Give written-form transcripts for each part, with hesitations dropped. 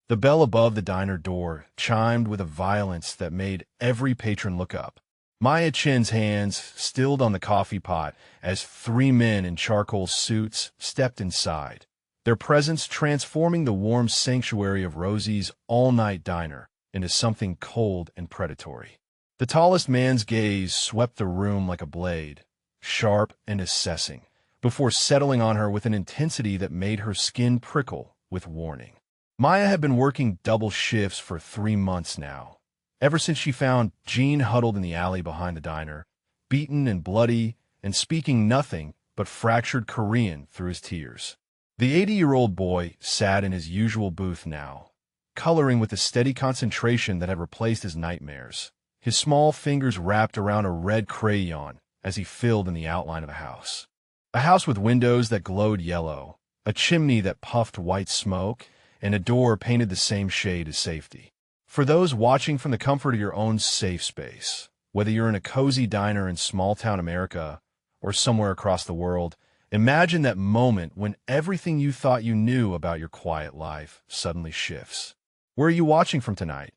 The bell above the diner door chimed with a violence that made every patron look up. Maya Chen's hands stilled on the coffee pot as three men in charcoal suits stepped inside, their presence transforming the warm sanctuary of Rosie's all-night diner into something cold and predatory. The tallest man's gaze swept the room like a blade, sharp and assessing, before settling on her with an intensity that made her skin prickle with warning. Maya had been working double shifts for 3 months now, ever since she found Jean huddled in the alley behind the diner, beaten and bloody and speaking nothing but fractured Korean through his tears. The 80-year-old boy sat in his usual booth now, coloring with the steady concentration that had replaced his nightmares, his small fingers wrapped around a red crayon as he filled in the outline of a house. A house with windows that glowed yellow, a chimney that puffed white smoke, and a door painted the same shade as safety. For those watching from the comfort of your own safe space, whether you're in a cozy diner in small-town America or somewhere across the world, imagine that moment when everything you thought you knew about your quiet life suddenly shifts. Where are you watching from tonight?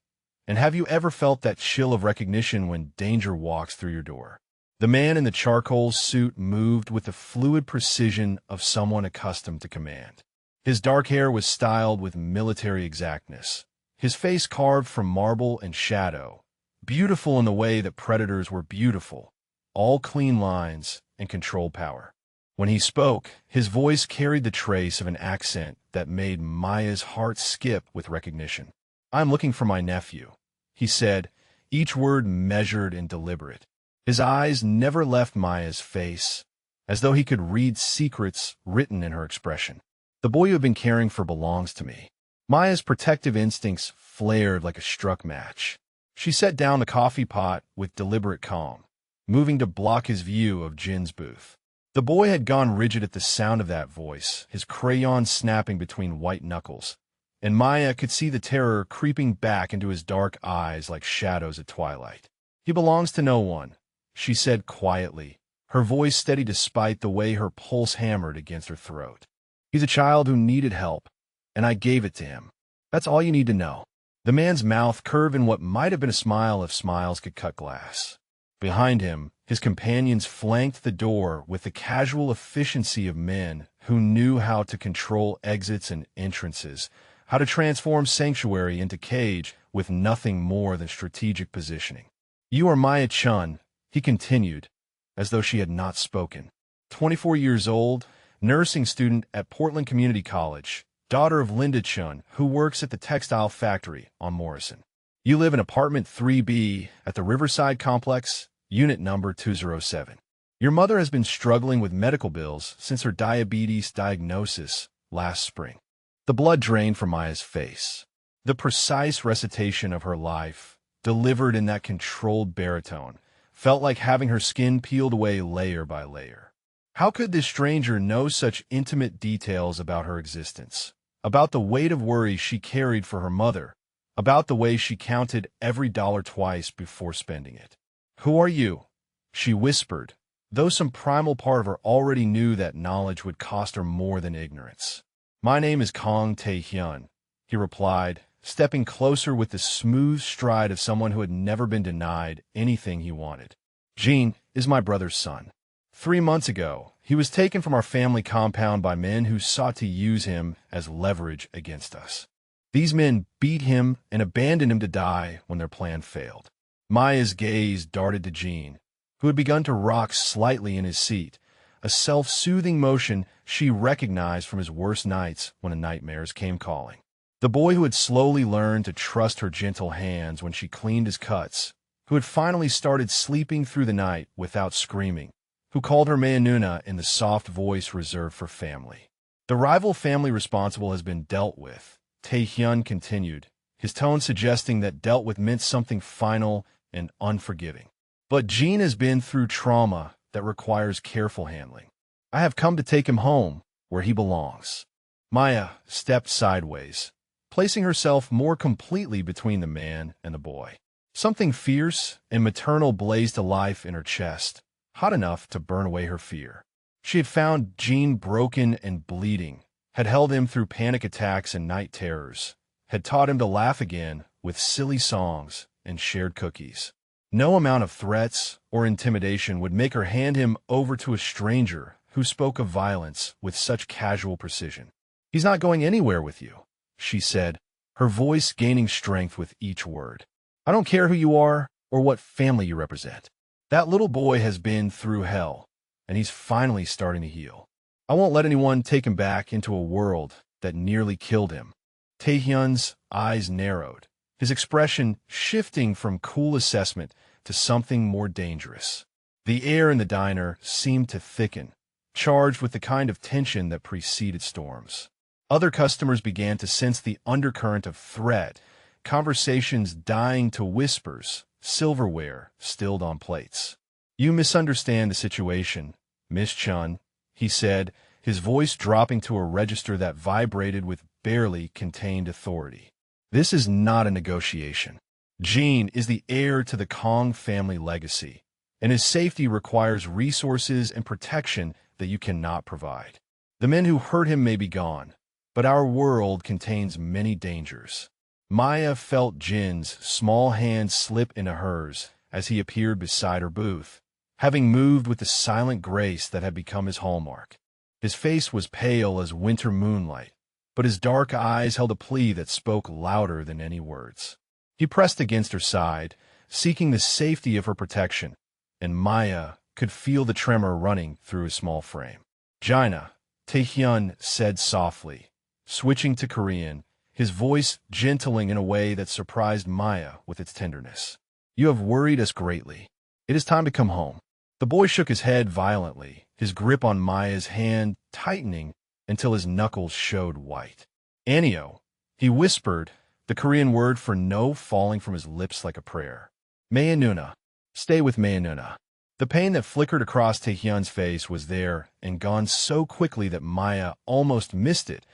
And have you ever felt that chill of recognition when danger walks through your door? The man in the charcoal suit moved with the fluid precision of someone accustomed to command. His dark hair was styled with military exactness, his face carved from marble and shadow, beautiful in the way that predators were beautiful, all clean lines and controlled power. When he spoke, his voice carried the trace of an accent that made Maya's heart skip with recognition. "I'm looking for my nephew," he said, each word measured and deliberate. His eyes never left Maya's face, as though he could read secrets written in her expression. "The boy you have been caring for belongs to me." Maya's protective instincts flared like a struck match. She set down the coffee pot with deliberate calm, moving to block his view of Jin's booth. The boy had gone rigid at the sound of that voice, his crayon snapping between white knuckles, and Maya could see the terror creeping back into his dark eyes like shadows at twilight. "He belongs to no one," she said quietly, her voice steady despite the way her pulse hammered against her throat. "He's a child who needed help, and I gave it to him. That's all you need to know." The man's mouth curved in what might have been a smile if smiles could cut glass. Behind him, his companions flanked the door with the casual efficiency of men who knew how to control exits and entrances, how to transform sanctuary into cage with nothing more than strategic positioning. "You are Maya Chun," he continued, as though she had not spoken. 24 years old, nursing student at Portland Community College, daughter of Linda Chun, who works at the textile factory on Morrison. You live in apartment 3B at the Riverside Complex, unit number 207. Your mother has been struggling with medical bills since her diabetes diagnosis last spring. The blood drained from Maya's face. The precise recitation of her life, delivered in that controlled baritone, felt like having her skin peeled away layer by layer. How could this stranger know such intimate details about her existence, about the weight of worry she carried for her mother, about the way she counted every dollar twice before spending it? "Who are you?" she whispered, though some primal part of her already knew that knowledge would cost her more than ignorance. "My name is Kong Tae-hyun," he replied, stepping closer with the smooth stride of someone who had never been denied anything he wanted. "Jean is my brother's son. 3 months ago, he was taken from our family compound by men who sought to use him as leverage against us. These men beat him and abandoned him to die when their plan failed." Maya's gaze darted to Jean, who had begun to rock slightly in his seat, a self-soothing motion she recognized from his worst nights when the nightmares came calling. The boy who had slowly learned to trust her gentle hands when she cleaned his cuts, who had finally started sleeping through the night without screaming, who called her Mayanuna in the soft voice reserved for family. "The rival family responsible has been dealt with," Tae-hyun continued, his tone suggesting that dealt with meant something final and unforgiving. "But Jean has been through trauma that requires careful handling. I have come to take him home, where he belongs." Maya stepped sideways, placing herself more completely between the man and the boy. Something fierce and maternal blazed to life in her chest, hot enough to burn away her fear. She had found Jean broken and bleeding, had held him through panic attacks and night terrors, had taught him to laugh again with silly songs and shared cookies. No amount of threats or intimidation would make her hand him over to a stranger who spoke of violence with such casual precision. "He's not going anywhere with you," she said, her voice gaining strength with each word. "I don't care who you are or what family you represent. That little boy has been through hell, and he's finally starting to heal. I won't let anyone take him back into a world that nearly killed him." Taehyun's eyes narrowed, his expression shifting from cool assessment to something more dangerous. The air in the diner seemed to thicken, charged with the kind of tension that preceded storms. Other customers began to sense the undercurrent of threat, conversations dying to whispers, silverware stilled on plates. "You misunderstand the situation, Miss Chun," he said, his voice dropping to a register that vibrated with barely contained authority. "This is not a negotiation. Jin is the heir to the Kong family legacy, and his safety requires resources and protection that you cannot provide. The men who hurt him may be gone, but our world contains many dangers." Maya felt Jin's small hand slip into hers as he appeared beside her booth, having moved with the silent grace that had become his hallmark. His face was pale as winter moonlight, but his dark eyes held a plea that spoke louder than any words. He pressed against her side, seeking the safety of her protection, and Maya could feel the tremor running through his small frame. "Jaina," Taehyun said softly, switching to Korean, his voice gentling in a way that surprised Maya with its tenderness. "You have worried us greatly. It is time to come home." The boy shook his head violently, his grip on Maya's hand tightening until his knuckles showed white. "Anio," he whispered, the Korean word for no falling from his lips like a prayer. "Mayanuna. Stay with Mayanuna." The pain that flickered across Taehyun's face was there and gone so quickly that Maya almost missed it,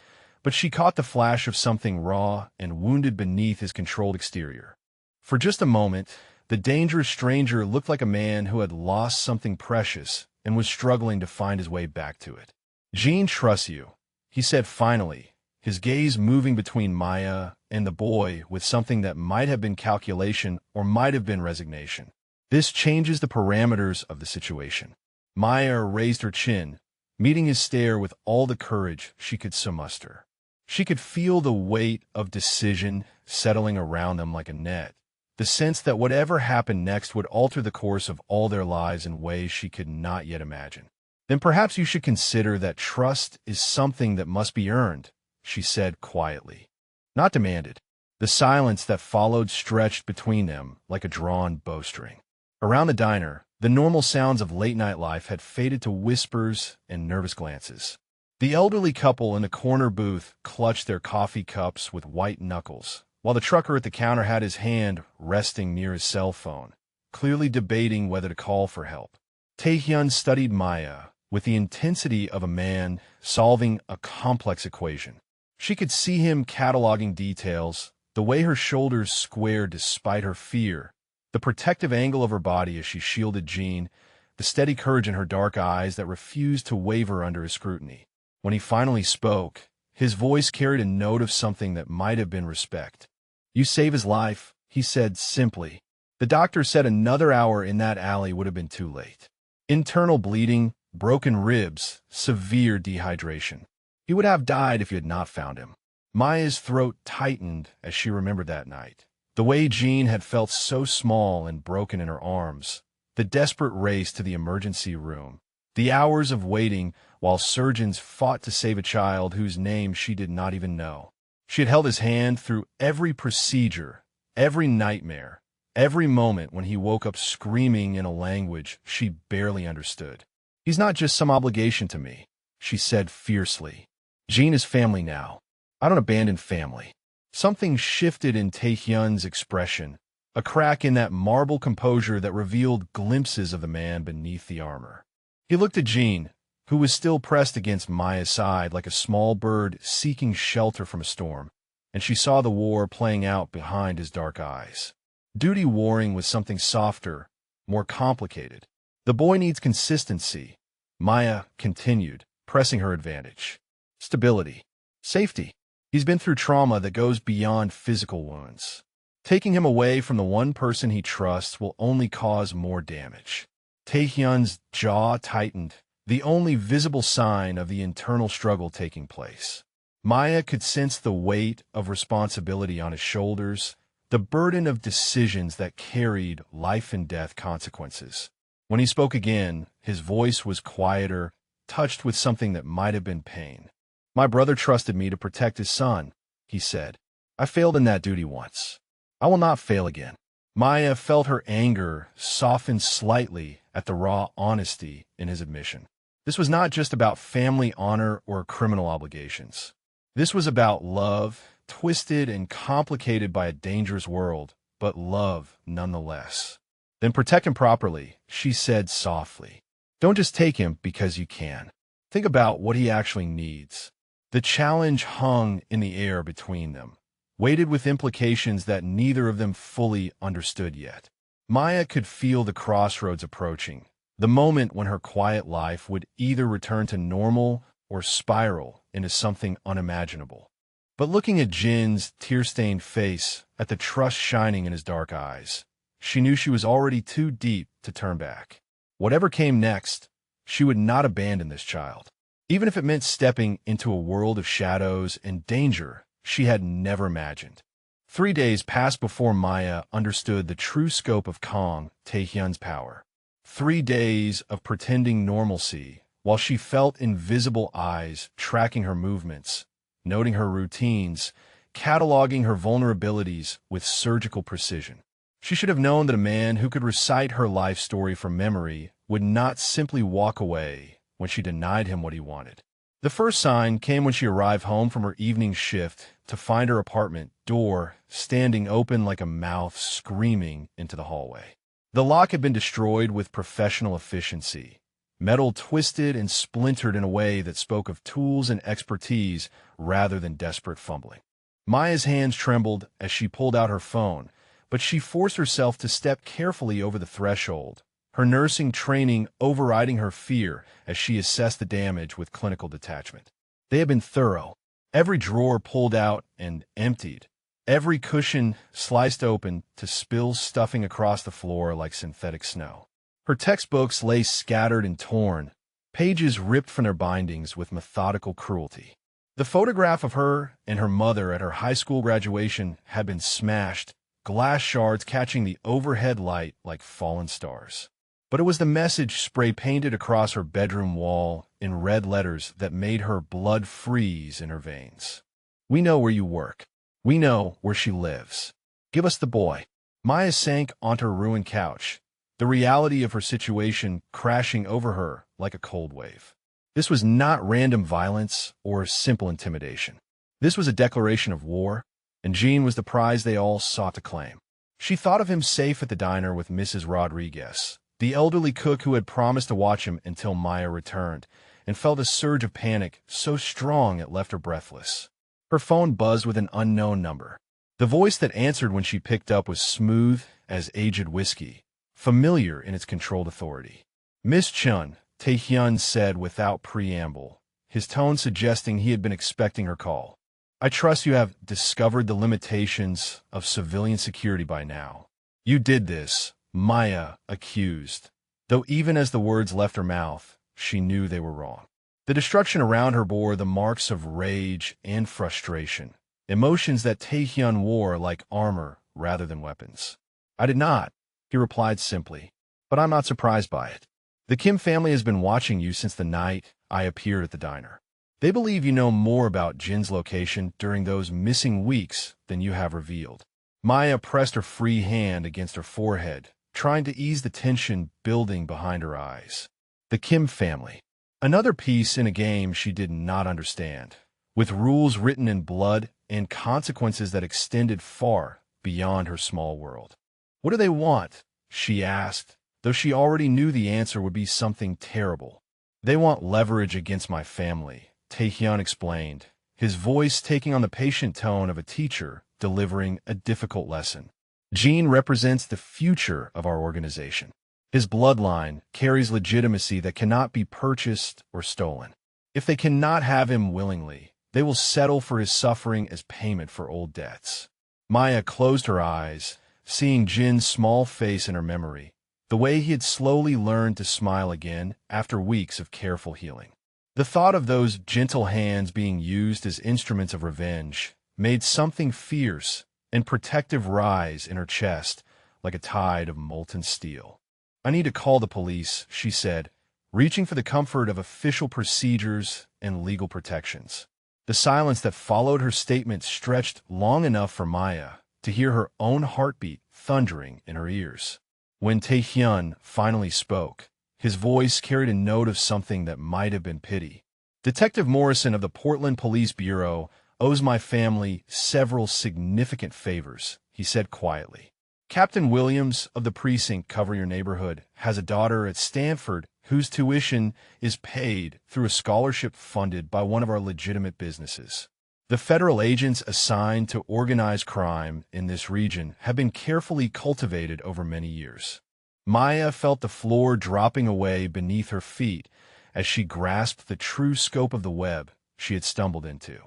but she caught the flash of something raw and wounded beneath his controlled exterior. For just a moment, the dangerous stranger looked like a man who had lost something precious and was struggling to find his way back to it. "Jin trusts you," he said finally, his gaze moving between Maya and the boy with something that might have been calculation or might have been resignation. "This changes the parameters of the situation." Maya raised her chin, meeting his stare with all the courage she could muster. She could feel the weight of decision settling around them like a net, the sense that whatever happened next would alter the course of all their lives in ways she could not yet imagine. "Then perhaps you should consider that trust is something that must be earned," she said quietly, "not demanded." The silence that followed stretched between them like a drawn bowstring. Around the diner, the normal sounds of late-night life had faded to whispers and nervous glances. The elderly couple in the corner booth clutched their coffee cups with white knuckles, while the trucker at the counter had his hand resting near his cell phone, clearly debating whether to call for help. Taehyun studied Maya with the intensity of a man solving a complex equation. She could see him cataloging details, the way her shoulders squared despite her fear, the protective angle of her body as she shielded Jin, the steady courage in her dark eyes that refused to waver under his scrutiny. When he finally spoke, his voice carried a note of something that might have been respect. "You save his life," he said simply. "The doctor said another hour in that alley would have been too late. Internal bleeding, broken ribs, severe dehydration. He would have died if you had not found him." Maya's throat tightened as she remembered that night. The way Jean had felt so small and broken in her arms, the desperate race to the emergency room, the hours of waiting while surgeons fought to save a child whose name she did not even know. She had held his hand through every procedure, every nightmare, every moment when he woke up screaming in a language she barely understood. "He's not just some obligation to me," she said fiercely. "Jean is family now. I don't abandon family." Something shifted in Taehyun's expression, a crack in that marble composure that revealed glimpses of the man beneath the armor. He looked at Jean, who was still pressed against Maya's side like a small bird seeking shelter from a storm, and she saw the war playing out behind his dark eyes. Duty warring was something softer, more complicated. "The boy needs consistency," Maya continued, pressing her advantage. "Stability. Safety. He's been through trauma that goes beyond physical wounds. Taking him away from the one person he trusts will only cause more damage. Taehyun's jaw tightened, the only visible sign of the internal struggle taking place. Maya could sense the weight of responsibility on his shoulders, the burden of decisions that carried life-and-death consequences. When he spoke again, his voice was quieter, touched with something that might have been pain. "My brother trusted me to protect his son," he said. "I failed in that duty once. I will not fail again." Maya felt her anger soften slightly at the raw honesty in his admission. This was not just about family honor or criminal obligations. This was about love, twisted and complicated by a dangerous world, but love nonetheless. "Then protect him properly," she said softly. "Don't just take him because you can. Think about what he actually needs." The challenge hung in the air between them, weighted with implications that neither of them fully understood yet. Maya could feel the crossroads approaching, the moment when her quiet life would either return to normal or spiral into something unimaginable. But looking at Jin's tear-stained face, at the trust shining in his dark eyes, she knew she was already too deep to turn back. Whatever came next, she would not abandon this child, even if it meant stepping into a world of shadows and danger she had never imagined. 3 days passed before Maya understood the true scope of Kong Taehyun's power. 3 days of pretending normalcy while she felt invisible eyes tracking her movements, noting her routines, cataloging her vulnerabilities with surgical precision. She should have known that a man who could recite her life story from memory would not simply walk away when she denied him what he wanted. The first sign came when she arrived home from her evening shift to find her apartment door standing open like a mouth screaming into the hallway. The lock had been destroyed with professional efficiency, metal twisted and splintered in a way that spoke of tools and expertise rather than desperate fumbling. Maya's hands trembled as she pulled out her phone, but she forced herself to step carefully over the threshold, her nursing training overriding her fear as she assessed the damage with clinical detachment. They had been thorough, every drawer pulled out and emptied, every cushion sliced open to spill stuffing across the floor like synthetic snow. Her textbooks lay scattered and torn, pages ripped from their bindings with methodical cruelty. The photograph of her and her mother at her high school graduation had been smashed, glass shards catching the overhead light like fallen stars. But it was the message spray-painted across her bedroom wall in red letters that made her blood freeze in her veins. "We know where you work. We know where she lives. Give us the boy." Maya sank onto her ruined couch, the reality of her situation crashing over her like a cold wave. This was not random violence or simple intimidation. This was a declaration of war, and Jean was the prize they all sought to claim. She thought of him safe at the diner with Mrs. Rodriguez, the elderly cook who had promised to watch him until Maya returned, and felt a surge of panic so strong it left her breathless. Her phone buzzed with an unknown number. The voice that answered when she picked up was smooth as aged whiskey, familiar in its controlled authority. "Miss Chun," Taehyun said without preamble, his tone suggesting he had been expecting her call. "I trust you have discovered the limitations of civilian security by now." "You did this," Maya accused, though even as the words left her mouth, she knew they were wrong. The destruction around her bore the marks of rage and frustration, emotions that Taehyun wore like armor rather than weapons. "I did not," he replied simply, "but I'm not surprised by it. The Kim family has been watching you since the night I appeared at the diner. They believe you know more about Jin's location during those missing weeks than you have revealed." Maya pressed her free hand against her forehead, trying to ease the tension building behind her eyes. The Kim family. Another piece in a game she did not understand, with rules written in blood and consequences that extended far beyond her small world. "What do they want?" she asked, though she already knew the answer would be something terrible. "They want leverage against my family," Taehyun explained, his voice taking on the patient tone of a teacher delivering a difficult lesson. "Jean represents the future of our organization. His bloodline carries legitimacy that cannot be purchased or stolen. If they cannot have him willingly, They will settle for his suffering as payment for old debts. Maya closed her eyes, seeing Jin's small face in her memory, the way he had slowly learned to smile again after weeks of careful healing. The thought of those gentle hands being used as instruments of revenge made something fierce and protective rise in her chest like a tide of molten steel. "I need to call the police," she said, reaching for the comfort of official procedures and legal protections. The silence that followed her statement stretched long enough for Maya to hear her own heartbeat thundering in her ears. When Tae-hyun finally spoke, his voice carried a note of something that might have been pity. "Detective Morrison of the Portland Police Bureau owes my family several significant favors," he said quietly. "Captain Williams of the precinct Cover Your Neighborhood has a daughter at Stanford whose tuition is paid through a scholarship funded by one of our legitimate businesses. The federal agents assigned to organized crime in this region have been carefully cultivated over many years." Maya felt the floor dropping away beneath her feet as she grasped the true scope of the web she had stumbled into.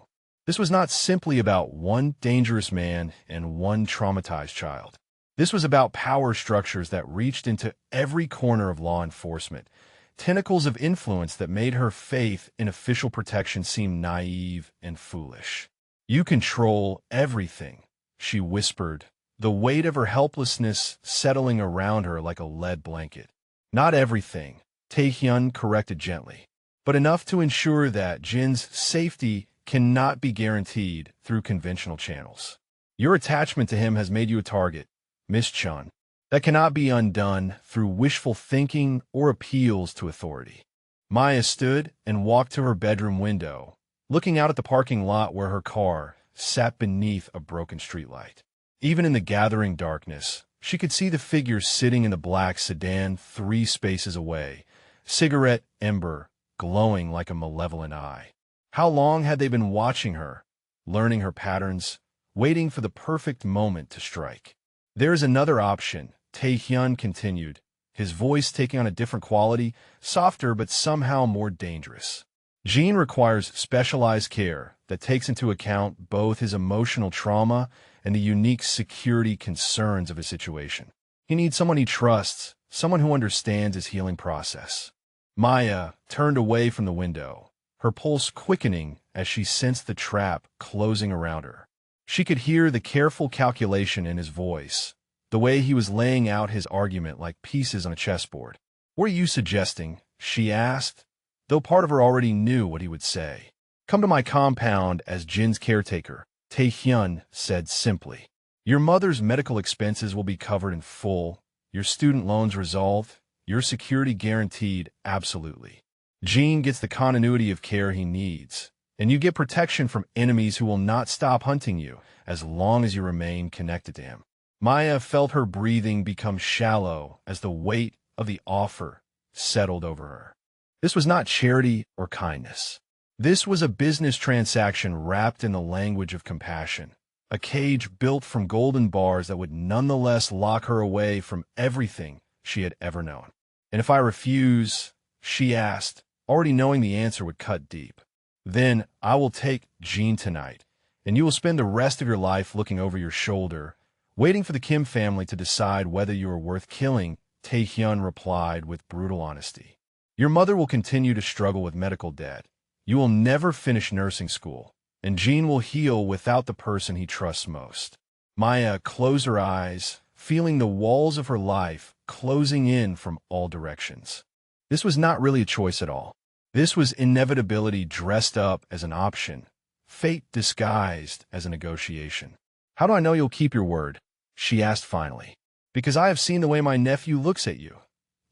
This was not simply about one dangerous man and one traumatized child. This was about power structures that reached into every corner of law enforcement, tentacles of influence that made her faith in official protection seem naive and foolish. "You control everything," she whispered, the weight of her helplessness settling around her like a lead blanket. "Not everything," Tae-hyun corrected gently, "but enough to ensure that Jin's safety cannot be guaranteed through conventional channels. Your attachment to him has made you a target, Miss Chun. That cannot be undone through wishful thinking or appeals to authority." Maya stood and walked to her bedroom window, looking out at the parking lot where her car sat beneath a broken streetlight. Even in the gathering darkness, she could see the figure sitting in the black sedan 3 spaces away, cigarette ember glowing like a malevolent eye. How long had they been watching her, learning her patterns, waiting for the perfect moment to strike? "There is another option," Tae-hyun continued, his voice taking on a different quality, softer but somehow more dangerous. "Jin requires specialized care that takes into account both his emotional trauma and the unique security concerns of his situation. He needs someone he trusts, someone who understands his healing process." Maya turned away from the window, her pulse quickening as she sensed the trap closing around her. She could hear the careful calculation in his voice, the way he was laying out his argument like pieces on a chessboard. "What are you suggesting?" she asked, though part of her already knew what he would say. "Come to my compound as Jin's caretaker," Tae-hyun said simply. "Your mother's medical expenses will be covered in full, your student loans resolved, your security guaranteed absolutely. Jin gets the continuity of care he needs, and you get protection from enemies who will not stop hunting you as long as you remain connected to him." Maya felt her breathing become shallow as the weight of the offer settled over her. This was not charity or kindness. This was a business transaction wrapped in the language of compassion, a cage built from golden bars that would nonetheless lock her away from everything she had ever known. "And if I refuse?" she asked, already knowing the answer would cut deep. "Then I will take Jin tonight, and you will spend the rest of your life looking over your shoulder, waiting for the Kim family to decide whether you are worth killing," Tae-hyun replied with brutal honesty. "Your mother will continue to struggle with medical debt. You will never finish nursing school, and Jin will heal without the person he trusts most." Maya closed her eyes, feeling the walls of her life closing in from all directions. This was not really a choice at all. This was inevitability dressed up as an option, fate disguised as a negotiation. "How do I know you'll keep your word?" she asked finally. "Because I have seen the way my nephew looks at you,"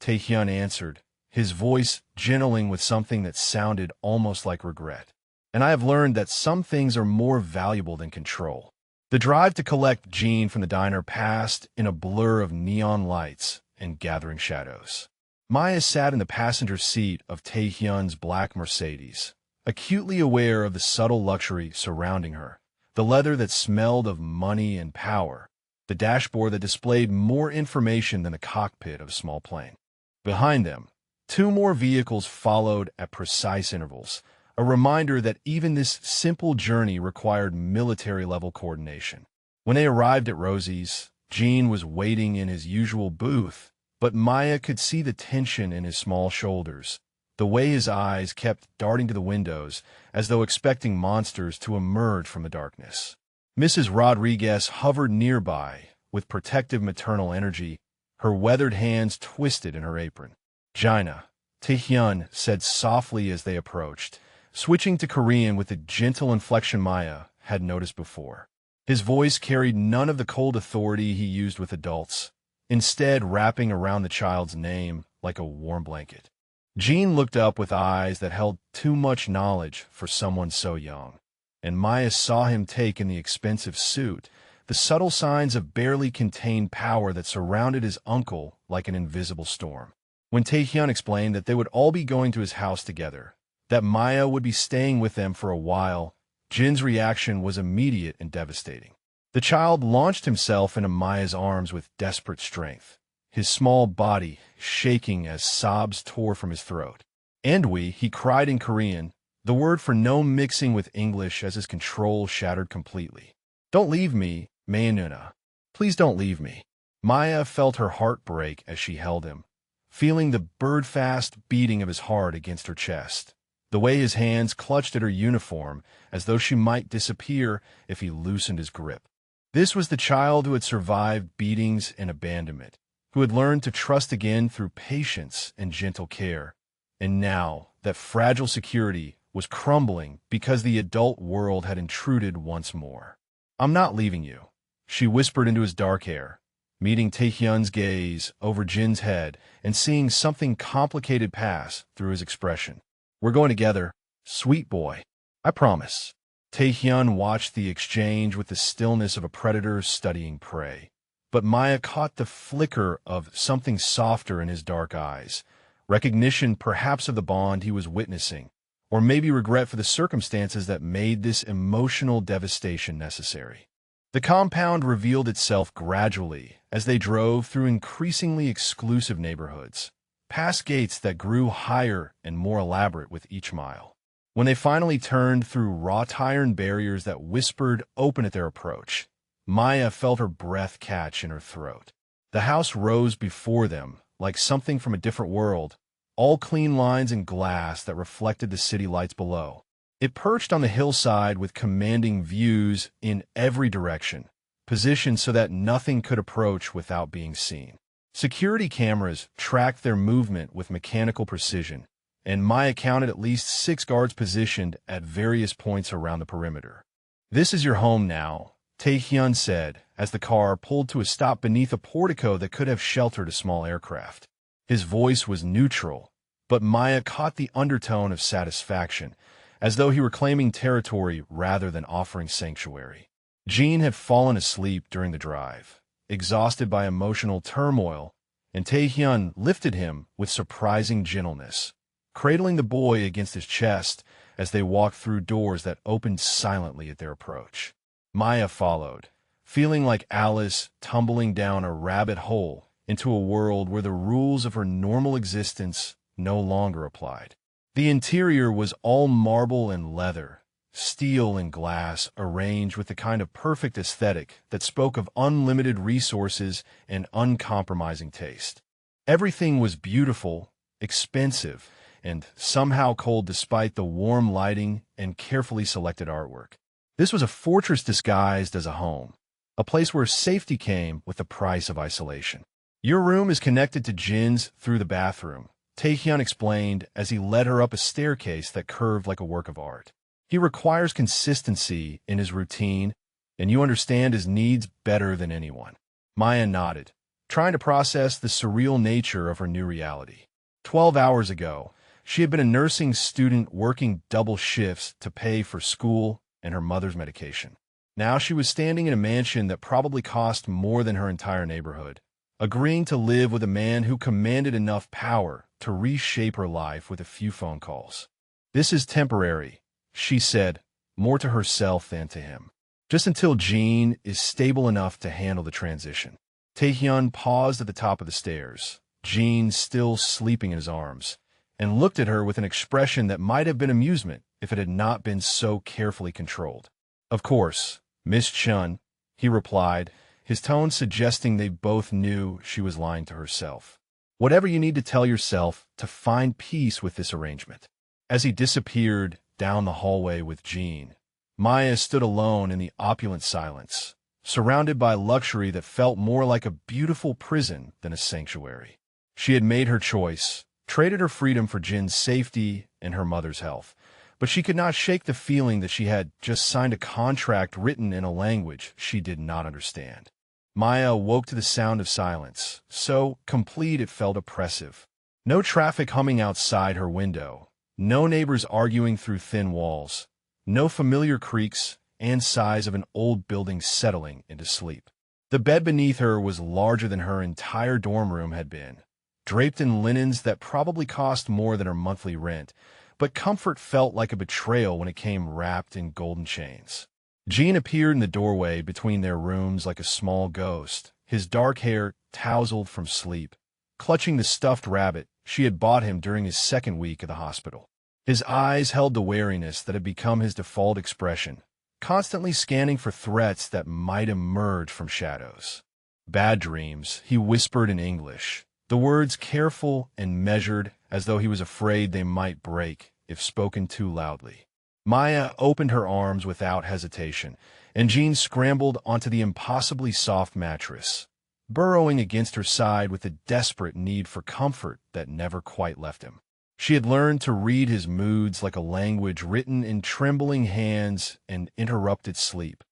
Tae-hyun answered, his voice gentling with something that sounded almost like regret. "And I have learned that some things are more valuable than control." The drive to collect Jin from the diner passed in a blur of neon lights and gathering shadows. Maya sat in the passenger seat of Tae-hyun's black Mercedes, acutely aware of the subtle luxury surrounding her, the leather that smelled of money and power, the dashboard that displayed more information than the cockpit of a small plane. Behind them, 2 more vehicles followed at precise intervals, a reminder that even this simple journey required military-level coordination. When they arrived at Rosie's, Gene was waiting in his usual booth, but Maya could see the tension in his small shoulders, the way his eyes kept darting to the windows as though expecting monsters to emerge from the darkness. Mrs. Rodriguez hovered nearby with protective maternal energy, her weathered hands twisted in her apron. "Gina," Taehyun said softly as they approached, switching to Korean with the gentle inflection Maya had noticed before. His voice carried none of the cold authority he used with adults, instead wrapping around the child's name like a warm blanket. Jean looked up with eyes that held too much knowledge for someone so young, and Maya saw him take in the expensive suit, the subtle signs of barely contained power that surrounded his uncle like an invisible storm. When Taehyun explained that they would all be going to his house together, that Maya would be staying with them for a while, Jin's reaction was immediate and devastating. The child launched himself into Maya's arms with desperate strength, his small body shaking as sobs tore from his throat. "Andwi," he cried in Korean, the word for no mixing with English as his control shattered completely. "Don't leave me, Mayanuna. Please don't leave me." Maya felt her heart break as she held him, feeling the bird-fast beating of his heart against her chest, the way his hands clutched at her uniform as though she might disappear if he loosened his grip. This was the child who had survived beatings and abandonment, who had learned to trust again through patience and gentle care. And now that fragile security was crumbling because the adult world had intruded once more. "I'm not leaving you," she whispered into his dark hair, meeting Taehyun's gaze over Jin's head and seeing something complicated pass through his expression. "We're going together, sweet boy. I promise." Taehyun watched the exchange with the stillness of a predator studying prey, but Maya caught the flicker of something softer in his dark eyes, recognition perhaps of the bond he was witnessing, or maybe regret for the circumstances that made this emotional devastation necessary. The compound revealed itself gradually as they drove through increasingly exclusive neighborhoods, past gates that grew higher and more elaborate with each mile. When they finally turned through wrought iron barriers that whispered open at their approach, Maya felt her breath catch in her throat. The house rose before them like something from a different world, all clean lines and glass that reflected the city lights below. It perched on the hillside with commanding views in every direction, positioned so that nothing could approach without being seen. Security cameras tracked their movement with mechanical precision, and Maya counted at least 6 guards positioned at various points around the perimeter. "This is your home now," Taehyun said as the car pulled to a stop beneath a portico that could have sheltered a small aircraft. His voice was neutral, but Maya caught the undertone of satisfaction, as though he were claiming territory rather than offering sanctuary. Jean had fallen asleep during the drive, exhausted by emotional turmoil, and Taehyun lifted him with surprising gentleness, cradling the boy against his chest as they walked through doors that opened silently at their approach. Maya followed, feeling like Alice tumbling down a rabbit hole into a world where the rules of her normal existence no longer applied. The interior was all marble and leather, steel and glass arranged with the kind of perfect aesthetic that spoke of unlimited resources and uncompromising taste. Everything was beautiful, expensive, and somehow cold despite the warm lighting and carefully selected artwork. This was a fortress disguised as a home, a place where safety came with the price of isolation. "Your room is connected to Jin's through the bathroom," Taehyun explained as he led her up a staircase that curved like a work of art. "He requires consistency in his routine, and you understand his needs better than anyone." Maya nodded, trying to process the surreal nature of her new reality. 12 hours ago, she had been a nursing student working double shifts to pay for school and her mother's medication. Now she was standing in a mansion that probably cost more than her entire neighborhood, agreeing to live with a man who commanded enough power to reshape her life with a few phone calls. "This is temporary," she said, more to herself than to him, "just until Jean is stable enough to handle the transition." Taehyun paused at the top of the stairs, Jean still sleeping in his arms, and looked at her with an expression that might have been amusement if it had not been so carefully controlled. "Of course, Miss Chun," he replied, his tone suggesting they both knew she was lying to herself. "Whatever you need to tell yourself to find peace with this arrangement." As he disappeared down the hallway with Jean, Maya stood alone in the opulent silence, surrounded by luxury that felt more like a beautiful prison than a sanctuary. She had made her choice, traded her freedom for Jin's safety and her mother's health, but she could not shake the feeling that she had just signed a contract written in a language she did not understand. Maya awoke to the sound of silence, so complete it felt oppressive. No traffic humming outside her window, no neighbors arguing through thin walls, no familiar creaks and sighs of an old building settling into sleep. The bed beneath her was larger than her entire dorm room had been, draped in linens that probably cost more than her monthly rent, but comfort felt like a betrayal when it came wrapped in golden chains. Jean appeared in the doorway between their rooms like a small ghost, his dark hair tousled from sleep, clutching the stuffed rabbit she had bought him during his second week at the hospital. His eyes held the wariness that had become his default expression, constantly scanning for threats that might emerge from shadows. "Bad dreams," he whispered in English, the words careful and measured as though he was afraid they might break if spoken too loudly. Maya opened her arms without hesitation, and Jean scrambled onto the impossibly soft mattress, burrowing against her side with a desperate need for comfort that never quite left him. She had learned to read his moods like a language written in trembling hands and interrupted sleep,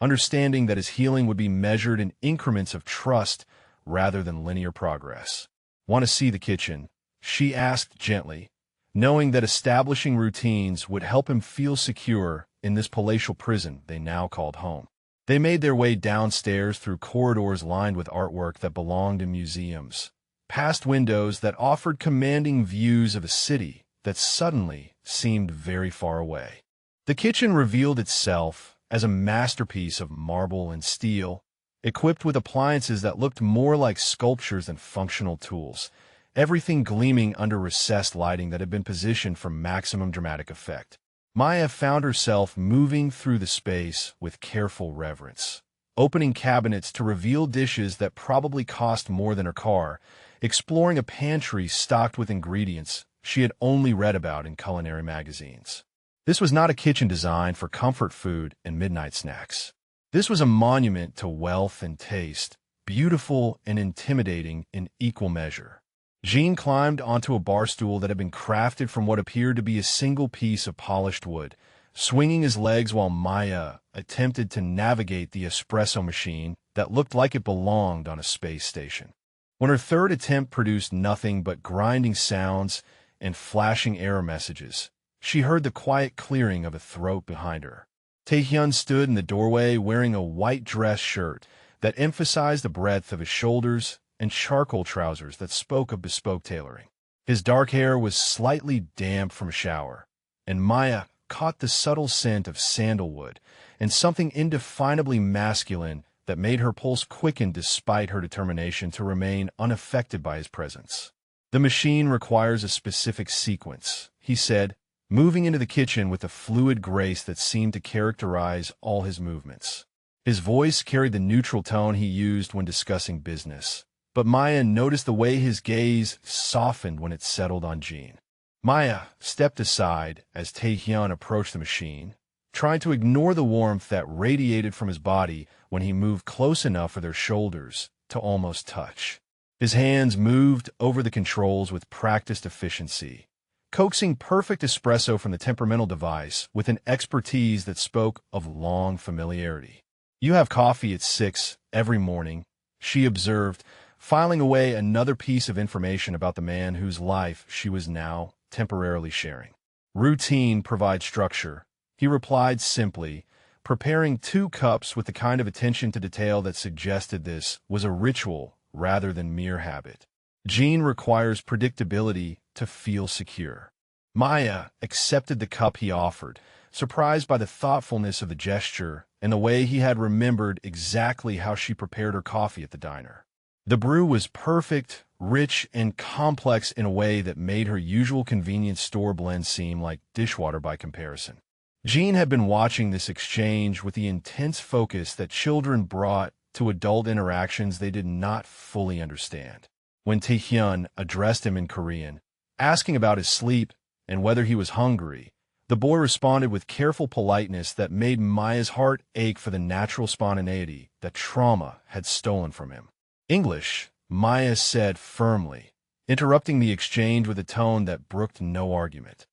understanding that his healing would be measured in increments of trust rather than linear progress. "Want to see the kitchen?" she asked gently, knowing that establishing routines would help him feel secure in this palatial prison they now called home. They made their way downstairs through corridors lined with artwork that belonged in museums, past windows that offered commanding views of a city that suddenly seemed very far away. The kitchen revealed itself as a masterpiece of marble and steel, equipped with appliances that looked more like sculptures than functional tools, everything gleaming under recessed lighting that had been positioned for maximum dramatic effect. Maya found herself moving through the space with careful reverence, opening cabinets to reveal dishes that probably cost more than her car, exploring a pantry stocked with ingredients she had only read about in culinary magazines. This was not a kitchen designed for comfort food and midnight snacks. This was a monument to wealth and taste, beautiful and intimidating in equal measure. Jean climbed onto a bar stool that had been crafted from what appeared to be a single piece of polished wood, swinging his legs while Maya attempted to navigate the espresso machine that looked like it belonged on a space station. When her third attempt produced nothing but grinding sounds and flashing error messages, she heard the quiet clearing of a throat behind her. Taehyun stood in the doorway wearing a white dress shirt that emphasized the breadth of his shoulders and charcoal trousers that spoke of bespoke tailoring. His dark hair was slightly damp from a shower, and Maya caught the subtle scent of sandalwood and something indefinably masculine that made her pulse quicken despite her determination to remain unaffected by his presence. "The machine requires a specific sequence," he said, moving into the kitchen with a fluid grace that seemed to characterize all his movements. His voice carried the neutral tone he used when discussing business, but Maya noticed the way his gaze softened when it settled on Jean. Maya stepped aside as Taehyun approached the machine, trying to ignore the warmth that radiated from his body when he moved close enough for their shoulders to almost touch. His hands moved over the controls with practiced efficiency, coaxing perfect espresso from the temperamental device with an expertise that spoke of long familiarity. "You have coffee at 6 every morning," she observed, filing away another piece of information about the man whose life she was now temporarily sharing. "Routine provides structure," he replied simply, preparing 2 cups with the kind of attention to detail that suggested this was a ritual rather than mere habit. "Jean requires predictability to feel secure." Maya accepted the cup he offered, surprised by the thoughtfulness of the gesture and the way he had remembered exactly how she prepared her coffee at the diner. The brew was perfect, rich, and complex in a way that made her usual convenience store blend seem like dishwater by comparison. Jean had been watching this exchange with the intense focus that children brought to adult interactions they did not fully understand. When Taehyun addressed him in Korean, asking about his sleep and whether he was hungry, the boy responded with careful politeness that made Maya's heart ache for the natural spontaneity that trauma had stolen from him. English, Maya said firmly, interrupting the exchange with a tone that brooked no argument.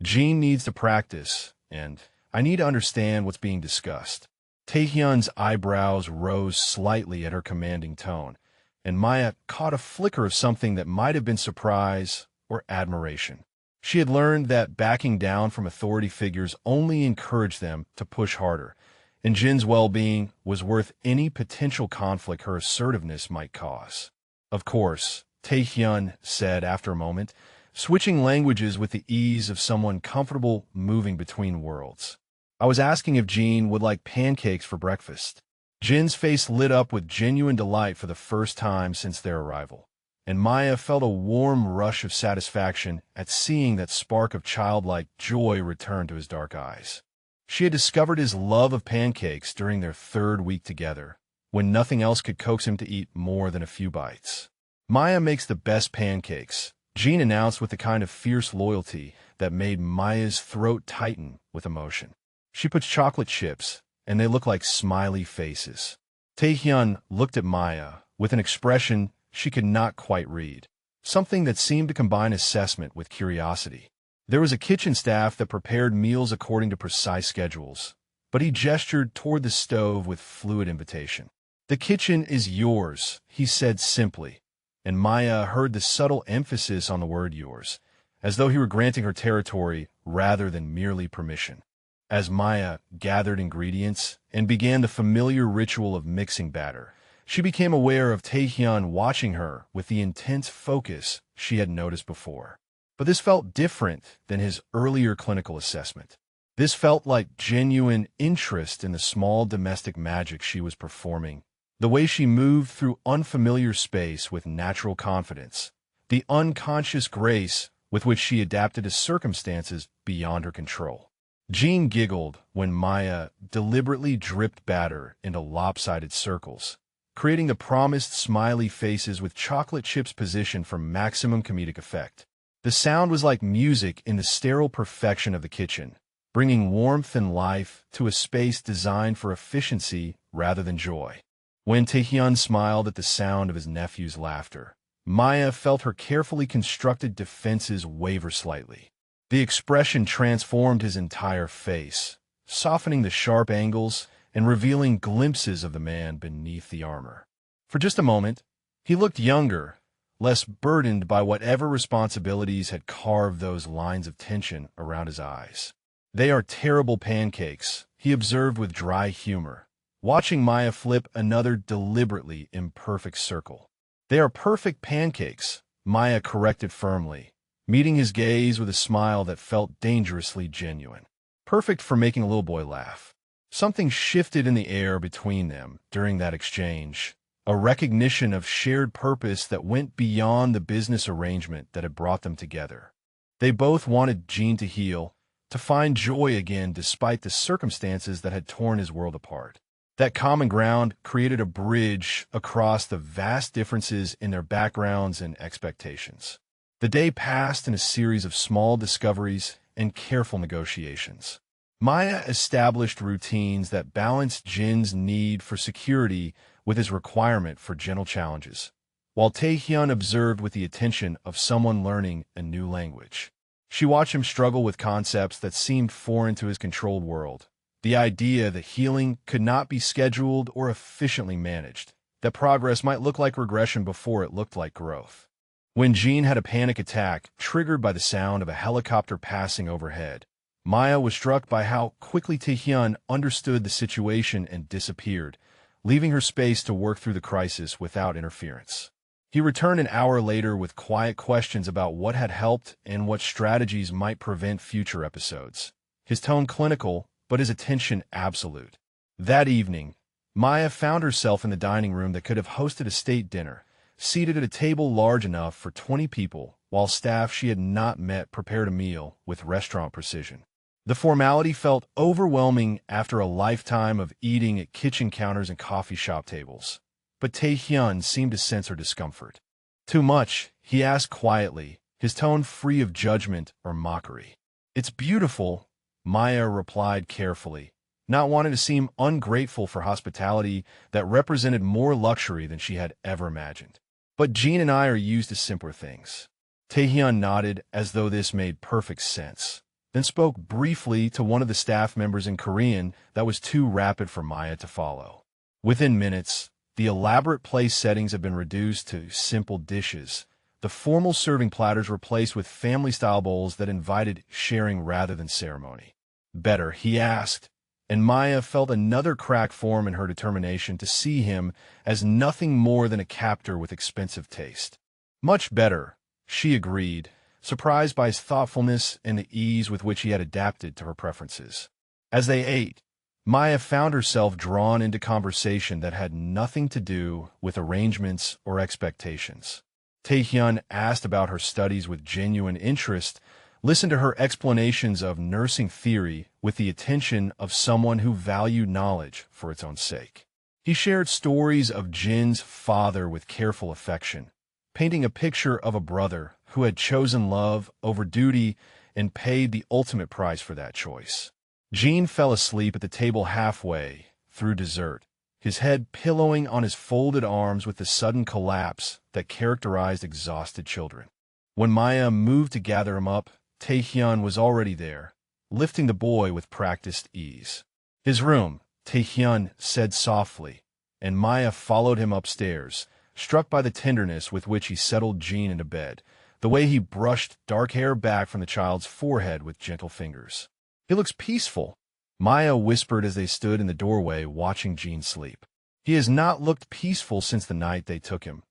Jean needs to practice, and I need to understand what's being discussed. Taehyun's eyebrows rose slightly at her commanding tone, and Maya caught a flicker of something that might have been surprise or admiration. She had learned that backing down from authority figures only encouraged them to push harder, and Jin's well-being was worth any potential conflict her assertiveness might cause. Of course, Taehyun said after a moment, switching languages with the ease of someone comfortable moving between worlds. I was asking if Jin would like pancakes for breakfast. Jin's face lit up with genuine delight for the first time since their arrival, and Maya felt a warm rush of satisfaction at seeing that spark of childlike joy return to his dark eyes. She had discovered his love of pancakes during their third week together, when nothing else could coax him to eat more than a few bites. Maya makes the best pancakes, Jin announced with the kind of fierce loyalty that made Maya's throat tighten with emotion. She puts chocolate chips, and they look like smiley faces. Taehyun looked at Maya with an expression she could not quite read, something that seemed to combine assessment with curiosity. There was a kitchen staff that prepared meals according to precise schedules, but he gestured toward the stove with fluid invitation. "The kitchen is yours," he said simply, and Maya heard the subtle emphasis on the word yours, as though he were granting her territory rather than merely permission. As Maya gathered ingredients and began the familiar ritual of mixing batter, she became aware of Taehyun watching her with the intense focus she had noticed before. But this felt different than his earlier clinical assessment. This felt like genuine interest in the small domestic magic she was performing, the way she moved through unfamiliar space with natural confidence, the unconscious grace with which she adapted to circumstances beyond her control. Jean giggled when Maya deliberately dripped batter into lopsided circles, creating the promised smiley faces with chocolate chips positioned for maximum comedic effect. The sound was like music in the sterile perfection of the kitchen, bringing warmth and life to a space designed for efficiency rather than joy. When Taehyun smiled at the sound of his nephew's laughter, Maya felt her carefully constructed defenses waver slightly. The expression transformed his entire face, softening the sharp angles and revealing glimpses of the man beneath the armor. For just a moment, he looked younger, less burdened by whatever responsibilities had carved those lines of tension around his eyes. "They are terrible pancakes," he observed with dry humor, watching Maya flip another deliberately imperfect circle. "They are perfect pancakes," Maya corrected firmly, meeting his gaze with a smile that felt dangerously genuine. "Perfect for making a little boy laugh." Something shifted in the air between them during that exchange, a recognition of shared purpose that went beyond the business arrangement that had brought them together. They both wanted Jean to heal, to find joy again despite the circumstances that had torn his world apart. That common ground created a bridge across the vast differences in their backgrounds and expectations. The day passed in a series of small discoveries and careful negotiations. Maya established routines that balanced Jin's need for security with his requirement for gentle challenges, while Taehyun observed with the attention of someone learning a new language. She watched him struggle with concepts that seemed foreign to his controlled world. The idea that healing could not be scheduled or efficiently managed, that progress might look like regression before it looked like growth. When Jean had a panic attack triggered by the sound of a helicopter passing overhead, Maya was struck by how quickly Taehyun understood the situation and disappeared, leaving her space to work through the crisis without interference. He returned an hour later with quiet questions about what had helped and what strategies might prevent future episodes. His tone clinical, but his attention absolute. That evening, Maya found herself in the dining room that could have hosted a state dinner, seated at a table large enough for 20 people, while staff she had not met prepared a meal with restaurant precision. The formality felt overwhelming after a lifetime of eating at kitchen counters and coffee shop tables. But Tae-hyun seemed to sense her discomfort. "Too much?" he asked quietly, his tone free of judgment or mockery. "It's beautiful," Maya replied carefully, not wanting to seem ungrateful for hospitality that represented more luxury than she had ever imagined. "But Jean and I are used to simpler things." Tae-hyun nodded as though this made perfect sense, then spoke briefly to one of the staff members in Korean that was too rapid for Maya to follow. Within minutes, the elaborate place settings had been reduced to simple dishes, the formal serving platters replaced with family-style bowls that invited sharing rather than ceremony. "Better?" he asked, and Maya felt another crack form in her determination to see him as nothing more than a captor with expensive taste. "Much better," she agreed, surprised by his thoughtfulness and the ease with which he had adapted to her preferences. As they ate, Maya found herself drawn into conversation that had nothing to do with arrangements or expectations. Tae-hyun asked about her studies with genuine interest, listened to her explanations of nursing theory with the attention of someone who valued knowledge for its own sake. He shared stories of Jin's father with careful affection, painting a picture of a brother who had chosen love over duty and paid the ultimate price for that choice. Jin fell asleep at the table halfway through dessert, his head pillowing on his folded arms with the sudden collapse that characterized exhausted children. When Maya moved to gather him up, Tae-hyun was already there, lifting the boy with practiced ease. "His room," Tae-hyun said softly, and Maya followed him upstairs, struck by the tenderness with which he settled Jean into bed, the way he brushed dark hair back from the child's forehead with gentle fingers. "He looks peaceful," Maya whispered as they stood in the doorway watching Jean sleep. "He has not looked peaceful since the night they took him,"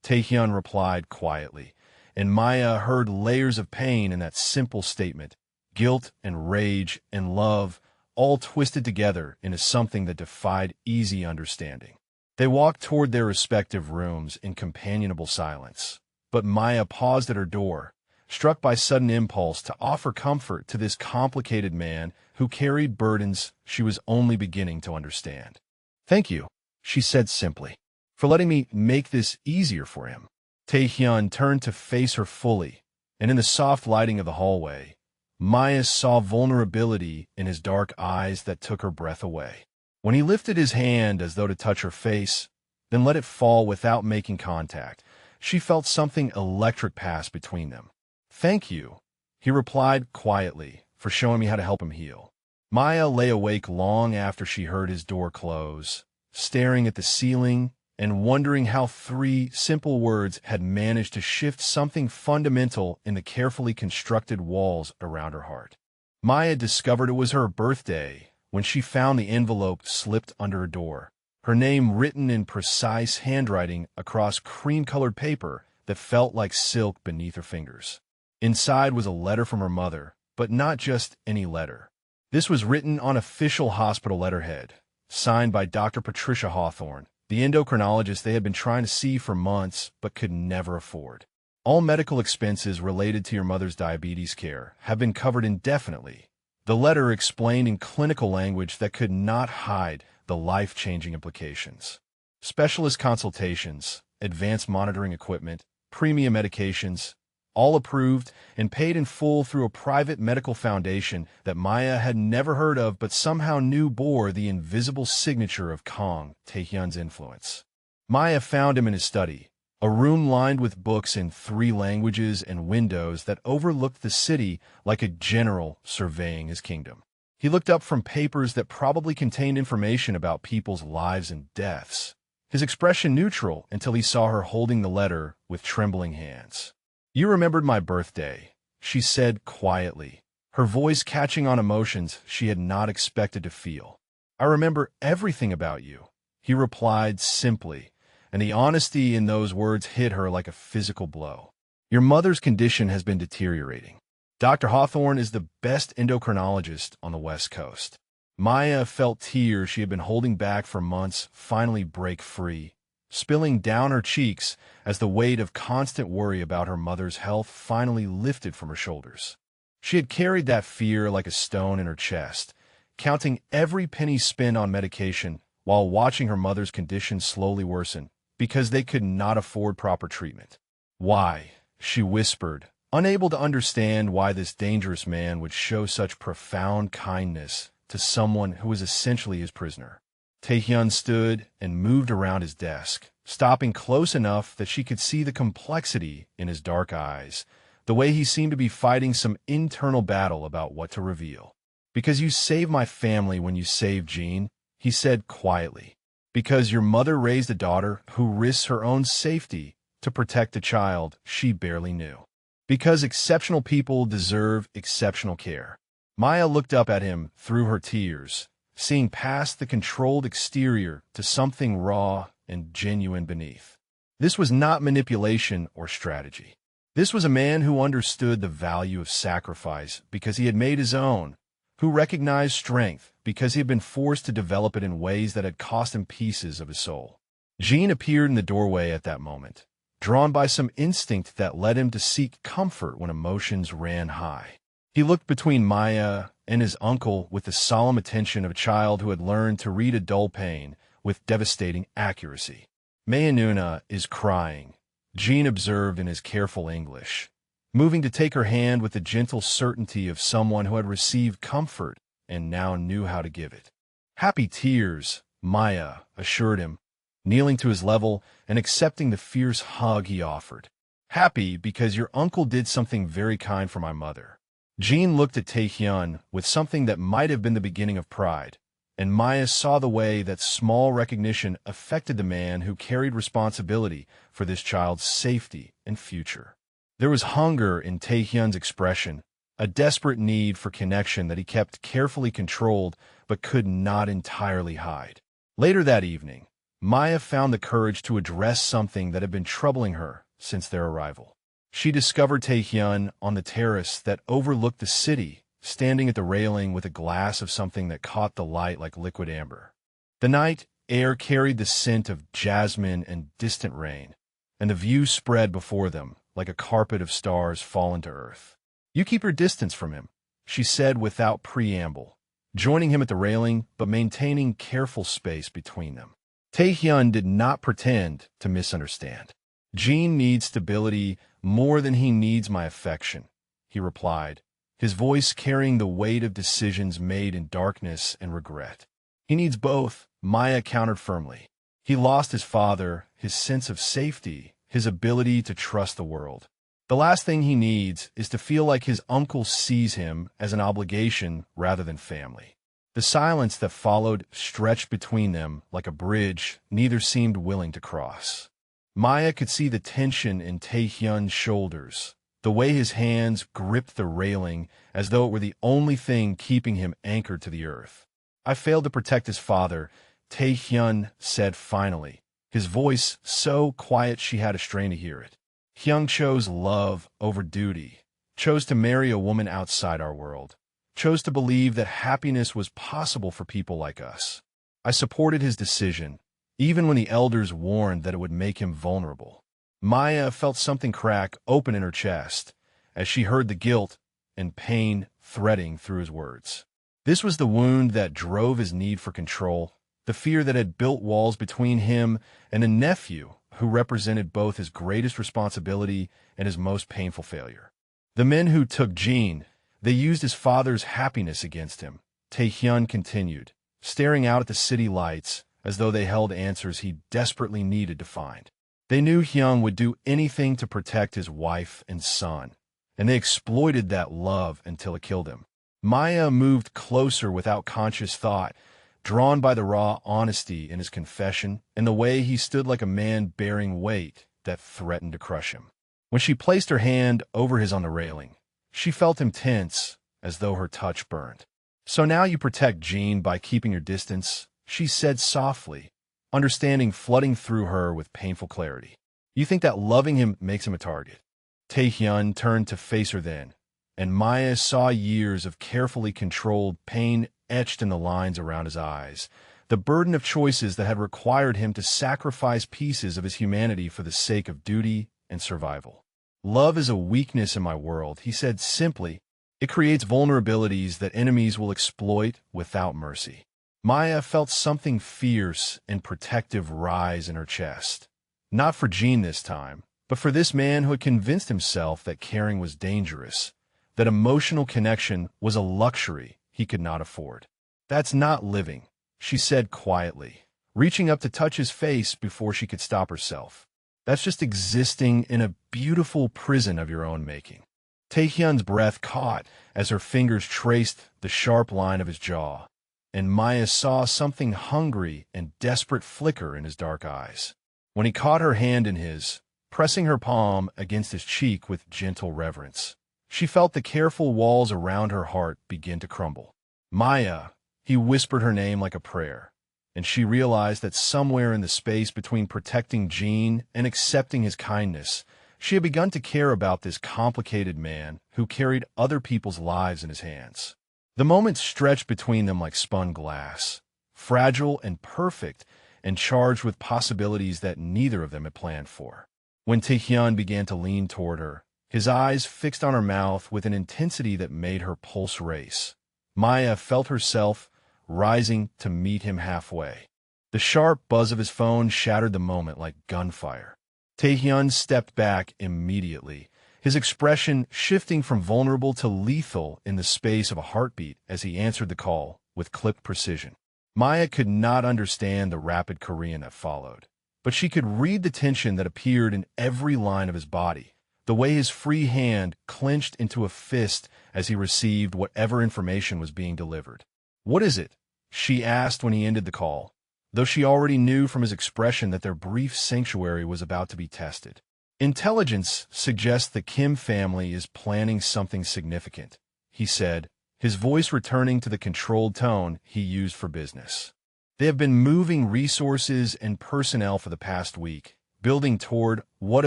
Tae-hyun replied quietly, and Maya heard layers of pain in that simple statement, guilt and rage and love, all twisted together into something that defied easy understanding. They walked toward their respective rooms in companionable silence, but Maya paused at her door, struck by sudden impulse to offer comfort to this complicated man who carried burdens she was only beginning to understand. "Thank you," she said simply, "for letting me make this easier for him." Tae-hyun turned to face her fully, and in the soft lighting of the hallway, Maya saw vulnerability in his dark eyes that took her breath away. When he lifted his hand as though to touch her face, then let it fall without making contact, she felt something electric pass between them. "Thank you," he replied quietly, "for showing me how to help him heal." Maya lay awake long after she heard his door close, staring at the ceiling and wondering how 3 simple words had managed to shift something fundamental in the carefully constructed walls around her heart. Maya discovered it was her birthday when she found the envelope slipped under her door, her name written in precise handwriting across cream-colored paper that felt like silk beneath her fingers. Inside was a letter from her mother, but not just any letter. This was written on official hospital letterhead, signed by Dr. Patricia Hawthorne, the endocrinologist they had been trying to see for months but could never afford. "All medical expenses related to your mother's diabetes care have been covered indefinitely." The letter explained in clinical language that could not hide the life-changing implications. Specialist consultations, advanced monitoring equipment, premium medications, all approved and paid in full through a private medical foundation that Maya had never heard of but somehow knew bore the invisible signature of Kong, Tae-hyun's influence. Maya found him in his study, a room lined with books in 3 languages and windows that overlooked the city like a general surveying his kingdom. He looked up from papers that probably contained information about people's lives and deaths, his expression neutral until he saw her holding the letter with trembling hands. "You remembered my birthday," she said quietly, her voice catching on emotions she had not expected to feel. "I remember everything about you," he replied simply, and the honesty in those words hit her like a physical blow. "Your mother's condition has been deteriorating. Dr. Hawthorne is the best endocrinologist on the West Coast." Maya felt tears she had been holding back for months finally break free, spilling down her cheeks as the weight of constant worry about her mother's health finally lifted from her shoulders. She had carried that fear like a stone in her chest, counting every penny spent on medication while watching her mother's condition slowly worsen because they could not afford proper treatment. "Why?" she whispered, unable to understand why this dangerous man would show such profound kindness to someone who was essentially his prisoner. Taehyun stood and moved around his desk, stopping close enough that she could see the complexity in his dark eyes, the way he seemed to be fighting some internal battle about what to reveal. "Because you saved my family when you saved Jean," he said quietly. "Because your mother raised a daughter who risks her own safety to protect a child she barely knew. Because exceptional people deserve exceptional care." Maya looked up at him through her tears, seeing past the controlled exterior to something raw and genuine beneath. This was not manipulation or strategy. This was a man who understood the value of sacrifice because he had made his own, who recognized strength because he had been forced to develop it in ways that had cost him pieces of his soul. Jean appeared in the doorway at that moment, drawn by some instinct that led him to seek comfort when emotions ran high. He looked between Maya and his uncle with the solemn attention of a child who had learned to read a dull pain with devastating accuracy. "Mayanuna is crying," Jean observed in his careful English, moving to take her hand with the gentle certainty of someone who had received comfort and now knew how to give it. "Happy tears," Maya assured him, kneeling to his level and accepting the fierce hug he offered. "Happy because your uncle did something very kind for my mother." Jean looked at Taehyun with something that might have been the beginning of pride, and Maya saw the way that small recognition affected the man who carried responsibility for this child's safety and future. There was hunger in Taehyun's expression, a desperate need for connection that he kept carefully controlled but could not entirely hide. Later that evening, Maya found the courage to address something that had been troubling her since their arrival. She discovered Taehyun on the terrace that overlooked the city, standing at the railing with a glass of something that caught the light like liquid amber. The night air carried the scent of jasmine and distant rain, and the view spread before them like a carpet of stars fallen to earth. "You keep your distance from him," she said without preamble, joining him at the railing but maintaining careful space between them. Taehyun did not pretend to misunderstand. "Jean needs stability more than he needs my affection," he replied, his voice carrying the weight of decisions made in darkness and regret. "He needs both," Maya countered firmly. "He lost his father, his sense of safety, his ability to trust the world. The last thing he needs is to feel like his uncle sees him as an obligation rather than family." The silence that followed stretched between them like a bridge neither seemed willing to cross. Maya could see the tension in Taehyun's shoulders, the way his hands gripped the railing as though it were the only thing keeping him anchored to the earth. "I failed to protect his father," Taehyun said finally, his voice so quiet she had to strain to hear it. "Hyung chose love over duty, chose to marry a woman outside our world, chose to believe that happiness was possible for people like us. I supported his decision, even when the elders warned that it would make him vulnerable." Maya felt something crack open in her chest as she heard the guilt and pain threading through his words. This was the wound that drove his need for control, the fear that had built walls between him and a nephew who represented both his greatest responsibility and his most painful failure. "The men who took Jean, they used his father's happiness against him," Taehyun continued, staring out at the city lights as though they held answers he desperately needed to find. "They knew Hyung would do anything to protect his wife and son, and they exploited that love until it killed him." Maya moved closer without conscious thought, drawn by the raw honesty in his confession and the way he stood like a man bearing weight that threatened to crush him. When she placed her hand over his on the railing, she felt him tense as though her touch burned. "So now you protect Jean by keeping your distance," she said softly, understanding flooding through her with painful clarity. "You think that loving him makes him a target?" Taehyun turned to face her then, and Maya saw years of carefully controlled pain etched in the lines around his eyes, the burden of choices that had required him to sacrifice pieces of his humanity for the sake of duty and survival. Love is a weakness in my world, he said simply. It creates vulnerabilities that enemies will exploit without mercy. Maya felt something fierce and protective rise in her chest. Not for Jean this time, but for this man who had convinced himself that caring was dangerous, that emotional connection was a luxury he could not afford. That's not living, she said quietly, reaching up to touch his face before she could stop herself. That's just existing in a beautiful prison of your own making. Taehyun's breath caught as her fingers traced the sharp line of his jaw, and Maya saw something hungry and desperate flicker in his dark eyes. When he caught her hand in his, pressing her palm against his cheek with gentle reverence, she felt the careful walls around her heart begin to crumble. Maya, he whispered her name like a prayer, and she realized that somewhere in the space between protecting Jean and accepting his kindness, she had begun to care about this complicated man who carried other people's lives in his hands. The moments stretched between them like spun glass, fragile and perfect, and charged with possibilities that neither of them had planned for. When Taehyun began to lean toward her, his eyes fixed on her mouth with an intensity that made her pulse race, Maya felt herself rising to meet him halfway. The sharp buzz of his phone shattered the moment like gunfire. Taehyun stepped back immediately, his expression shifting from vulnerable to lethal in the space of a heartbeat as he answered the call with clipped precision. Maya could not understand the rapid Korean that followed, but she could read the tension that appeared in every line of his body, the way his free hand clenched into a fist as he received whatever information was being delivered. "What is it?" she asked when he ended the call, though she already knew from his expression that their brief sanctuary was about to be tested. "Intelligence suggests the Kim family is planning something significant," he said, his voice returning to the controlled tone he used for business. "They have been moving resources and personnel for the past week, building toward what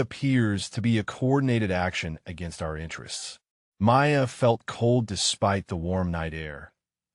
appears to be a coordinated action against our interests." Maya felt cold despite the warm night air,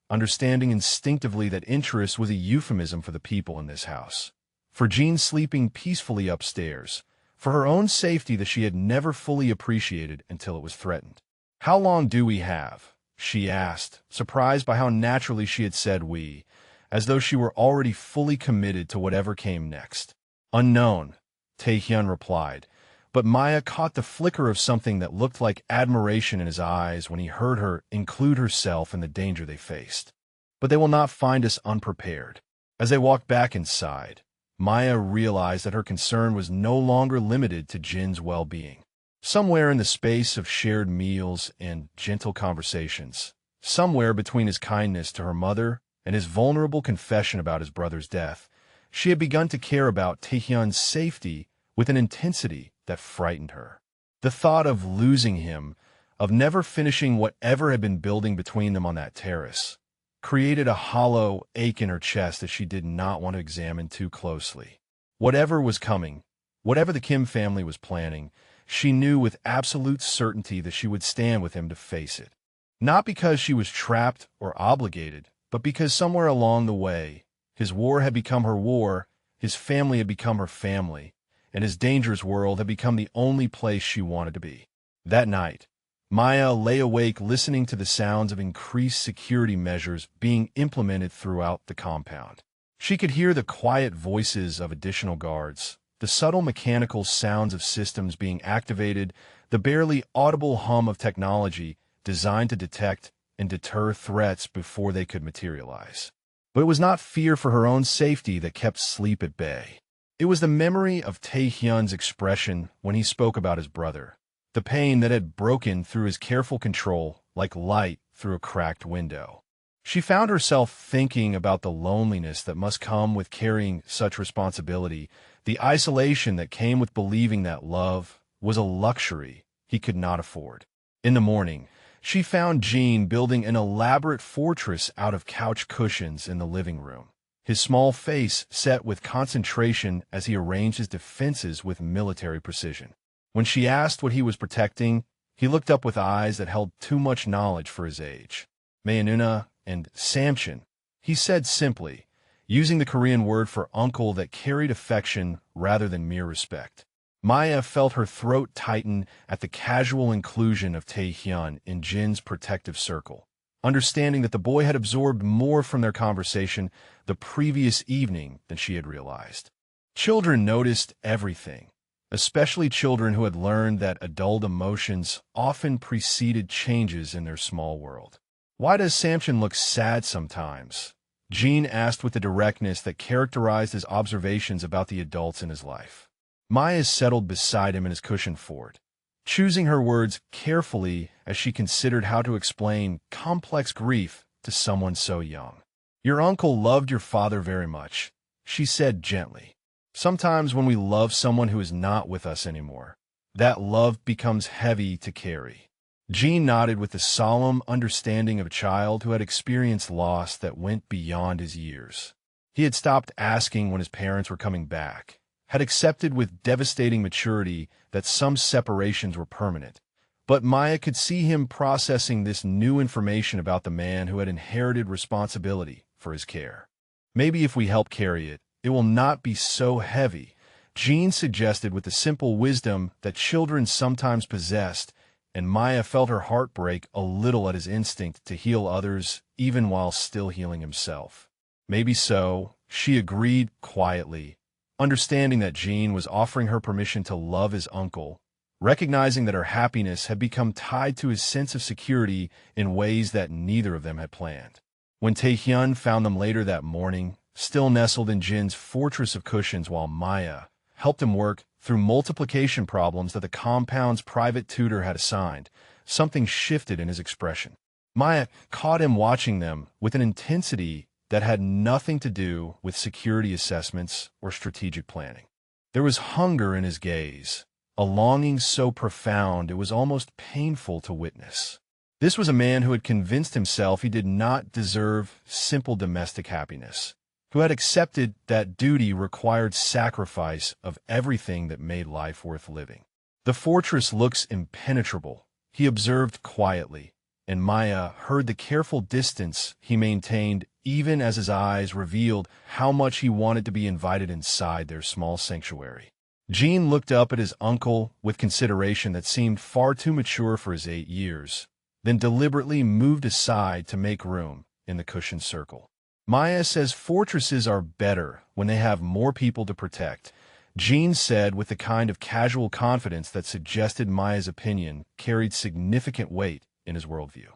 understanding instinctively that interest was a euphemism for the people in this house, for Jean sleeping peacefully upstairs, for her own safety that she had never fully appreciated until it was threatened. "How long do we have?" she asked, surprised by how naturally she had said we, as though she were already fully committed to whatever came next. "Unknown," Taehyun replied, but Maya caught the flicker of something that looked like admiration in his eyes when he heard her include herself in the danger they faced. "But they will not find us unprepared." As they walked back inside, Maya realized that her concern was no longer limited to Jin's well-being. Somewhere in the space of shared meals and gentle conversations, somewhere between his kindness to her mother and his vulnerable confession about his brother's death, she had begun to care about Taehyun's safety with an intensity that frightened her. The thought of losing him, of never finishing whatever had been building between them on that terrace, created a hollow ache in her chest that she did not want to examine too closely. Whatever was coming, whatever the Kim family was planning, she knew with absolute certainty that she would stand with him to face it. Not because she was trapped or obligated, but because somewhere along the way, his war had become her war, his family had become her family, and his dangerous world had become the only place she wanted to be. That night, Maya lay awake listening to the sounds of increased security measures being implemented throughout the compound. She could hear the quiet voices of additional guards, the subtle mechanical sounds of systems being activated, the barely audible hum of technology designed to detect and deter threats before they could materialize. But it was not fear for her own safety that kept sleep at bay. It was the memory of Taehyun's expression when he spoke about his brother, the pain that had broken through his careful control like light through a cracked window. She found herself thinking about the loneliness that must come with carrying such responsibility, the isolation that came with believing that love was a luxury he could not afford. In the morning, she found Jean building an elaborate fortress out of couch cushions in the living room, his small face set with concentration as he arranged his defenses with military precision. When she asked what he was protecting, he looked up with eyes that held too much knowledge for his age. "Mayanuna and Samson," he said simply, using the Korean word for uncle that carried affection rather than mere respect. Maya felt her throat tighten at the casual inclusion of Tae-hyun in Jin's protective circle, understanding that the boy had absorbed more from their conversation the previous evening than she had realized. Children noticed everything, especially children who had learned that adult emotions often preceded changes in their small world. "Why does Samchin look sad sometimes?" Jin asked with the directness that characterized his observations about the adults in his life. Maya settled beside him in his cushioned fort, choosing her words carefully as she considered how to explain complex grief to someone so young. "Your uncle loved your father very much," she said gently. "Sometimes when we love someone who is not with us anymore, that love becomes heavy to carry." Jean nodded with the solemn understanding of a child who had experienced loss that went beyond his years. He had stopped asking when his parents were coming back, had accepted with devastating maturity that some separations were permanent, but Maya could see him processing this new information about the man who had inherited responsibility for his care. "Maybe if we help carry it, it will not be so heavy," Jean suggested with the simple wisdom that children sometimes possessed, and Maya felt her heart break a little at his instinct to heal others even while still healing himself. "Maybe so," she agreed quietly, understanding that Jean was offering her permission to love his uncle, recognizing that her happiness had become tied to his sense of security in ways that neither of them had planned. When Tae-hyun found them later that morning, still nestled in Jin's fortress of cushions while Maya helped him work through multiplication problems that the compound's private tutor had assigned, something shifted in his expression. Maya caught him watching them with an intensity that had nothing to do with security assessments or strategic planning. There was hunger in his gaze, a longing so profound it was almost painful to witness. This was a man who had convinced himself he did not deserve simple domestic happiness, who had accepted that duty required sacrifice of everything that made life worth living. "The fortress looks impenetrable," he observed quietly, and Maya heard the careful distance he maintained even as his eyes revealed how much he wanted to be invited inside their small sanctuary. Jean looked up at his uncle with consideration that seemed far too mature for his 8 years, then deliberately moved aside to make room in the cushioned circle. "Maya says fortresses are better when they have more people to protect," Jean said with the kind of casual confidence that suggested Maya's opinion carried significant weight in his worldview.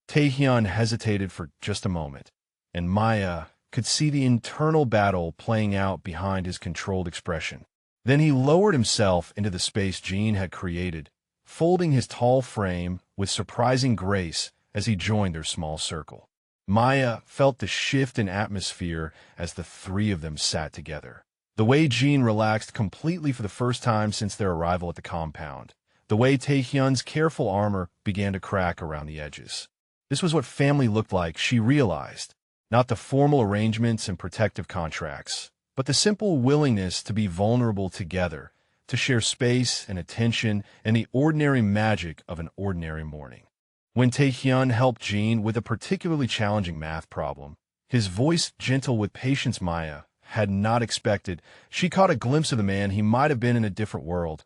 Tae-hyun hesitated for just a moment, and Maya could see the internal battle playing out behind his controlled expression. Then he lowered himself into the space Jean had created, folding his tall frame with surprising grace as he joined their small circle. Maya felt the shift in atmosphere as the three of them sat together. The way Jean relaxed completely for the first time since their arrival at the compound. The way Tae-hyun's careful armor began to crack around the edges. This was what family looked like, she realized. Not the formal arrangements and protective contracts, but the simple willingness to be vulnerable together, to share space and attention and the ordinary magic of an ordinary morning. When Tae-hyun helped Jean with a particularly challenging math problem, his voice gentle with patience Maya had not expected, she caught a glimpse of the man he might have been in a different world,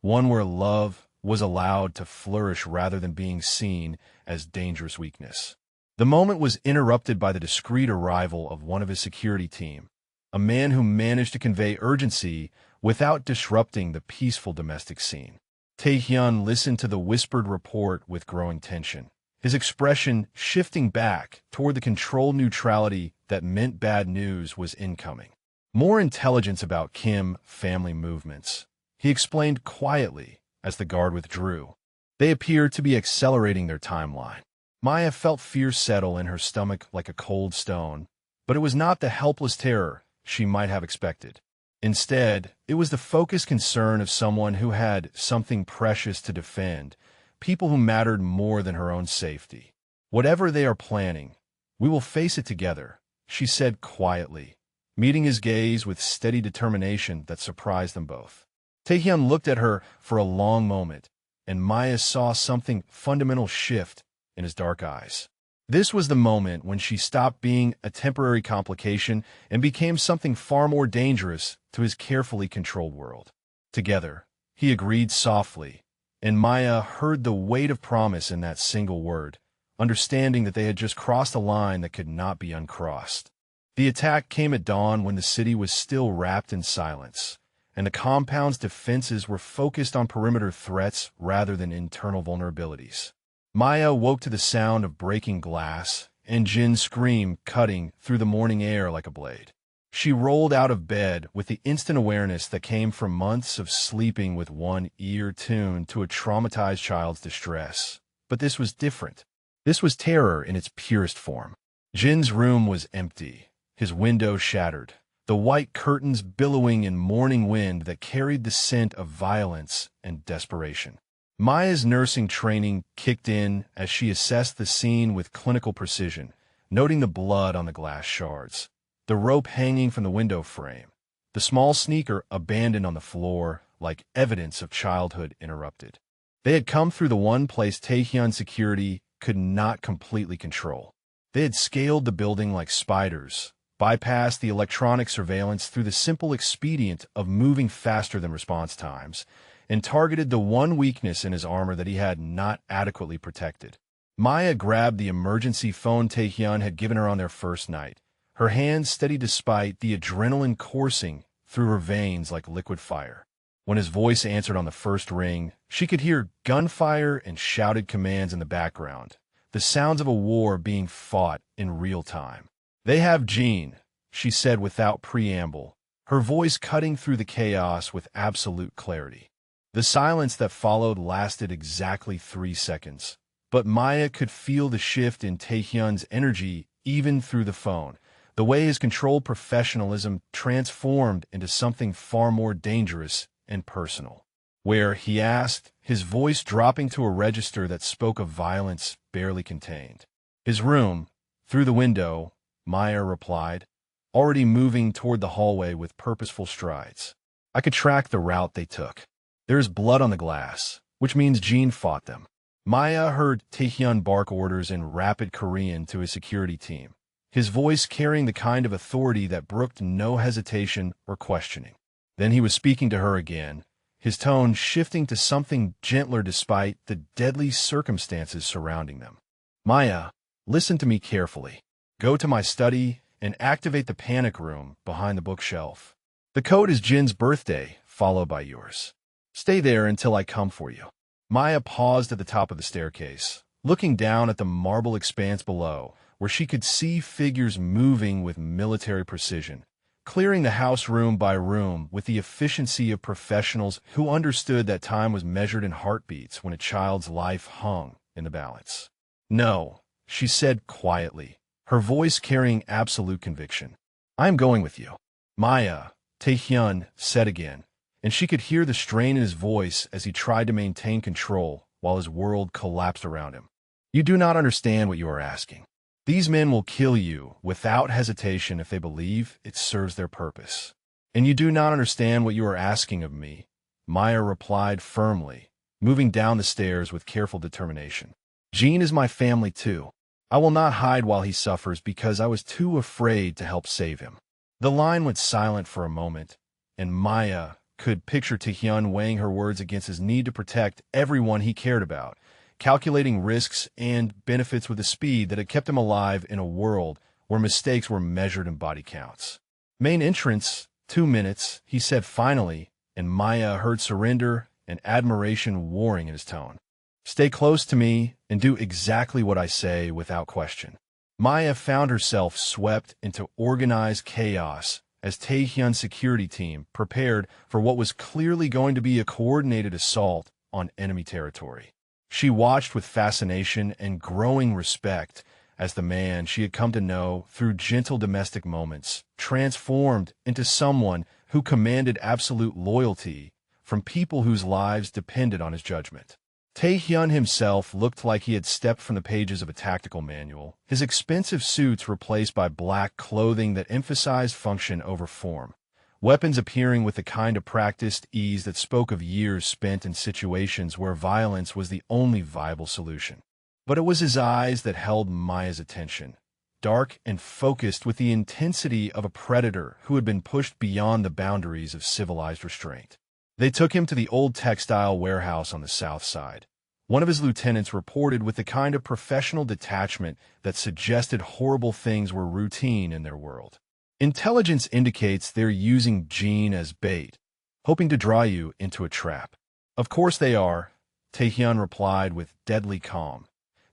one where love was allowed to flourish rather than being seen as dangerous weakness. The moment was interrupted by the discreet arrival of one of his security team, a man who managed to convey urgency without disrupting the peaceful domestic scene. Tae-hyun listened to the whispered report with growing tension, his expression shifting back toward the controlled neutrality that meant bad news was incoming. "More intelligence about Kim family movements," he explained quietly as the guard withdrew. "They appear to be accelerating their timeline." Maya felt fear settle in her stomach like a cold stone, but it was not the helpless terror she might have expected. Instead, it was the focused concern of someone who had something precious to defend, people who mattered more than her own safety. "Whatever they are planning, we will face it together," she said quietly, meeting his gaze with steady determination that surprised them both. Tae-hyun looked at her for a long moment, and Maya saw something fundamental shift in his dark eyes. This was the moment when she stopped being a temporary complication and became something far more dangerous to his carefully controlled world. Together, he agreed softly, and Maya heard the weight of promise in that single word, understanding that they had just crossed a line that could not be uncrossed. The attack came at dawn when the city was still wrapped in silence, and the compound's defenses were focused on perimeter threats rather than internal vulnerabilities. Maya woke to the sound of breaking glass and Jin's scream cutting through the morning air like a blade. She rolled out of bed with the instant awareness that came from months of sleeping with one ear tuned to a traumatized child's distress. But this was different. This was terror in its purest form. Jin's room was empty, his window shattered, the white curtains billowing in morning wind that carried the scent of violence and desperation. Maya's nursing training kicked in as she assessed the scene with clinical precision, noting the blood on the glass shards, the rope hanging from the window frame, the small sneaker abandoned on the floor like evidence of childhood interrupted. They had come through the one place Taehyun security could not completely control. They had scaled the building like spiders, bypassed the electronic surveillance through the simple expedient of moving faster than response times, and targeted the one weakness in his armor that he had not adequately protected. Maya grabbed the emergency phone Taehyun had given her on their first night, her hands steady despite the adrenaline coursing through her veins like liquid fire. When his voice answered on the first ring, she could hear gunfire and shouted commands in the background, the sounds of a war being fought in real time. "They have Jean," she said without preamble, her voice cutting through the chaos with absolute clarity. The silence that followed lasted exactly 3 seconds, but Maya could feel the shift in Taehyun's energy even through the phone, the way his controlled professionalism transformed into something far more dangerous and personal. "Where?" he asked, his voice dropping to a register that spoke of violence barely contained. "His room, through the window," Maya replied, already moving toward the hallway with purposeful strides. "I could track the route they took. There is blood on the glass, which means Jean fought them." Maya heard Taehyun bark orders in rapid Korean to his security team, his voice carrying the kind of authority that brooked no hesitation or questioning. Then he was speaking to her again, his tone shifting to something gentler despite the deadly circumstances surrounding them. "Maya, listen to me carefully. Go to my study and activate the panic room behind the bookshelf. The code is Jin's birthday, followed by yours. Stay there until I come for you." Maya paused at the top of the staircase, looking down at the marble expanse below, where she could see figures moving with military precision, clearing the house room by room with the efficiency of professionals who understood that time was measured in heartbeats when a child's life hung in the balance. "No," she said quietly, her voice carrying absolute conviction. "I am going with you." "Maya," Taehyun said again, and she could hear the strain in his voice as he tried to maintain control while his world collapsed around him. "You do not understand what you are asking. These men will kill you without hesitation if they believe it serves their purpose. And you do not understand what you are asking of me," Maya replied firmly, moving down the stairs with careful determination. "Jean is my family too. I will not hide while he suffers because I was too afraid to help save him." The line went silent for a moment, and Maya could picture Taehyun weighing her words against his need to protect everyone he cared about, calculating risks and benefits with a speed that had kept him alive in a world where mistakes were measured in body counts. "Main entrance, 2 minutes," he said finally, and Maya heard surrender and admiration warring in his tone. "Stay close to me and do exactly what I say without question." Maya found herself swept into organized chaos as Taehyun's security team prepared for what was clearly going to be a coordinated assault on enemy territory. She watched with fascination and growing respect as the man she had come to know through gentle domestic moments transformed into someone who commanded absolute loyalty from people whose lives depended on his judgment. Taehyun himself looked like he had stepped from the pages of a tactical manual, his expensive suits replaced by black clothing that emphasized function over form, weapons appearing with the kind of practiced ease that spoke of years spent in situations where violence was the only viable solution. But it was his eyes that held Maya's attention, dark and focused with the intensity of a predator who had been pushed beyond the boundaries of civilized restraint. They took him to the old textile warehouse on the south side. One of his lieutenants reported with the kind of professional detachment that suggested horrible things were routine in their world. Intelligence indicates they're using Jean as bait, hoping to draw you into a trap. Of course they are, Taehyun replied with deadly calm,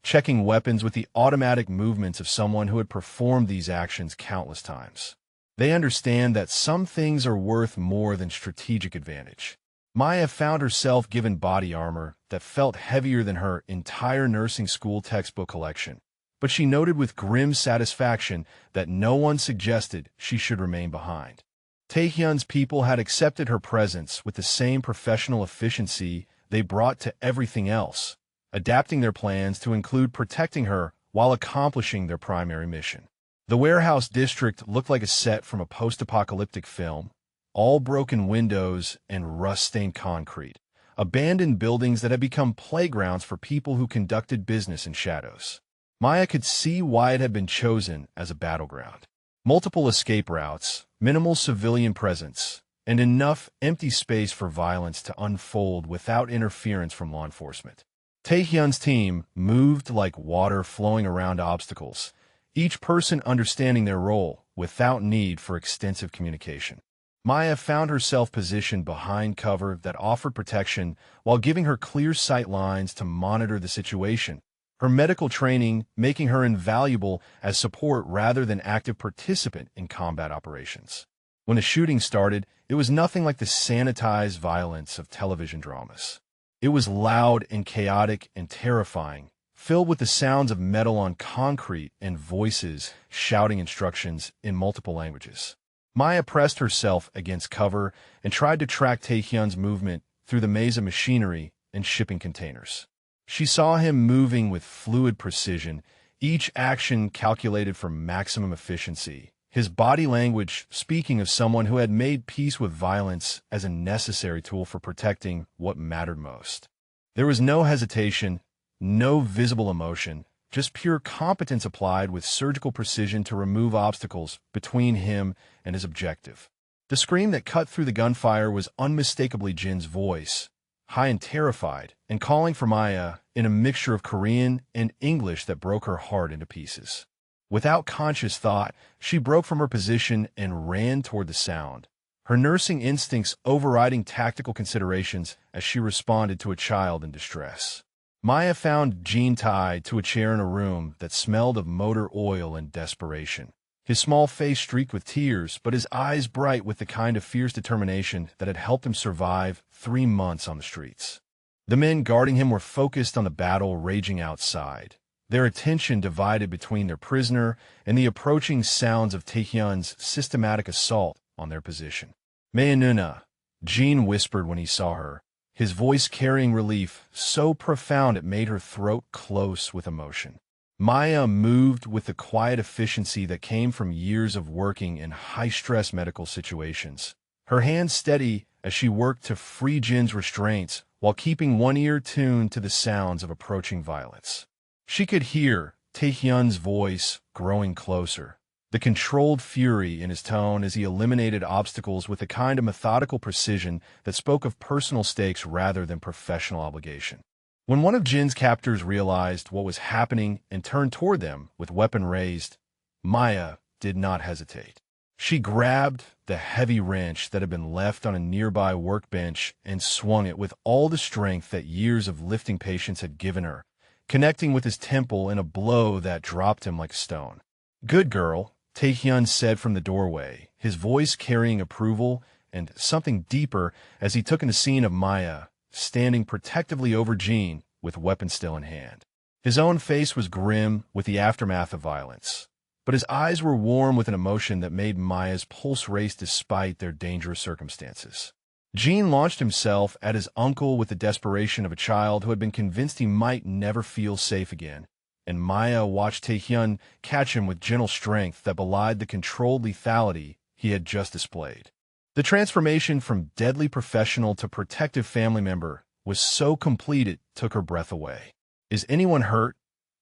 checking weapons with the automatic movements of someone who had performed these actions countless times. They understand that some things are worth more than strategic advantage. Maya found herself given body armor that felt heavier than her entire nursing school textbook collection, but she noted with grim satisfaction that no one suggested she should remain behind. Taehyun's people had accepted her presence with the same professional efficiency they brought to everything else, adapting their plans to include protecting her while accomplishing their primary mission. The warehouse district looked like a set from a post-apocalyptic film, all broken windows and rust-stained concrete, abandoned buildings that had become playgrounds for people who conducted business in shadows. Maya could see why it had been chosen as a battleground. Multiple escape routes, minimal civilian presence, and enough empty space for violence to unfold without interference from law enforcement. Taehyun's team moved like water flowing around obstacles, each person understanding their role without need for extensive communication. Maya found herself positioned behind cover that offered protection while giving her clear sight lines to monitor the situation, her medical training making her invaluable as support rather than active participant in combat operations. When the shooting started, it was nothing like the sanitized violence of television dramas. It was loud and chaotic and terrifying, filled with the sounds of metal on concrete and voices shouting instructions in multiple languages. Maya pressed herself against cover and tried to track Taehyun's movement through the maze of machinery and shipping containers. She saw him moving with fluid precision, each action calculated for maximum efficiency, his body language speaking of someone who had made peace with violence as a necessary tool for protecting what mattered most. There was no hesitation, no visible emotion, just pure competence applied with surgical precision to remove obstacles between him and his objective. The scream that cut through the gunfire was unmistakably Jin's voice, high and terrified, and calling for Maya in a mixture of Korean and English that broke her heart into pieces. Without conscious thought, she broke from her position and ran toward the sound, her nursing instincts overriding tactical considerations as she responded to a child in distress. Maya found Jean tied to a chair in a room that smelled of motor oil and desperation. His small face streaked with tears, but his eyes bright with the kind of fierce determination that had helped him survive 3 months on the streets. The men guarding him were focused on the battle raging outside, their attention divided between their prisoner and the approaching sounds of Taehyun's systematic assault on their position. Mayanuna, Jean whispered when he saw her, his voice carrying relief so profound it made her throat close with emotion. Maya moved with the quiet efficiency that came from years of working in high-stress medical situations, her hands steady as she worked to free Jin's restraints while keeping one ear tuned to the sounds of approaching violence. She could hear Taehyun's voice growing closer, the controlled fury in his tone as he eliminated obstacles with a kind of methodical precision that spoke of personal stakes rather than professional obligation. When one of Jin's captors realized what was happening and turned toward them with weapon raised, Maya did not hesitate. She grabbed the heavy wrench that had been left on a nearby workbench and swung it with all the strength that years of lifting patience had given her, connecting with his temple in a blow that dropped him like a stone. "Good girl," Taehyun said from the doorway, his voice carrying approval and something deeper as he took in the scene of Maya, standing protectively over Jean with weapon still in hand. His own face was grim with the aftermath of violence, but his eyes were warm with an emotion that made Maya's pulse race despite their dangerous circumstances. Jean launched himself at his uncle with the desperation of a child who had been convinced he might never feel safe again, and Maya watched Taehyun catch him with gentle strength that belied the controlled lethality he had just displayed. The transformation from deadly professional to protective family member was so complete it took her breath away. "Is anyone hurt?"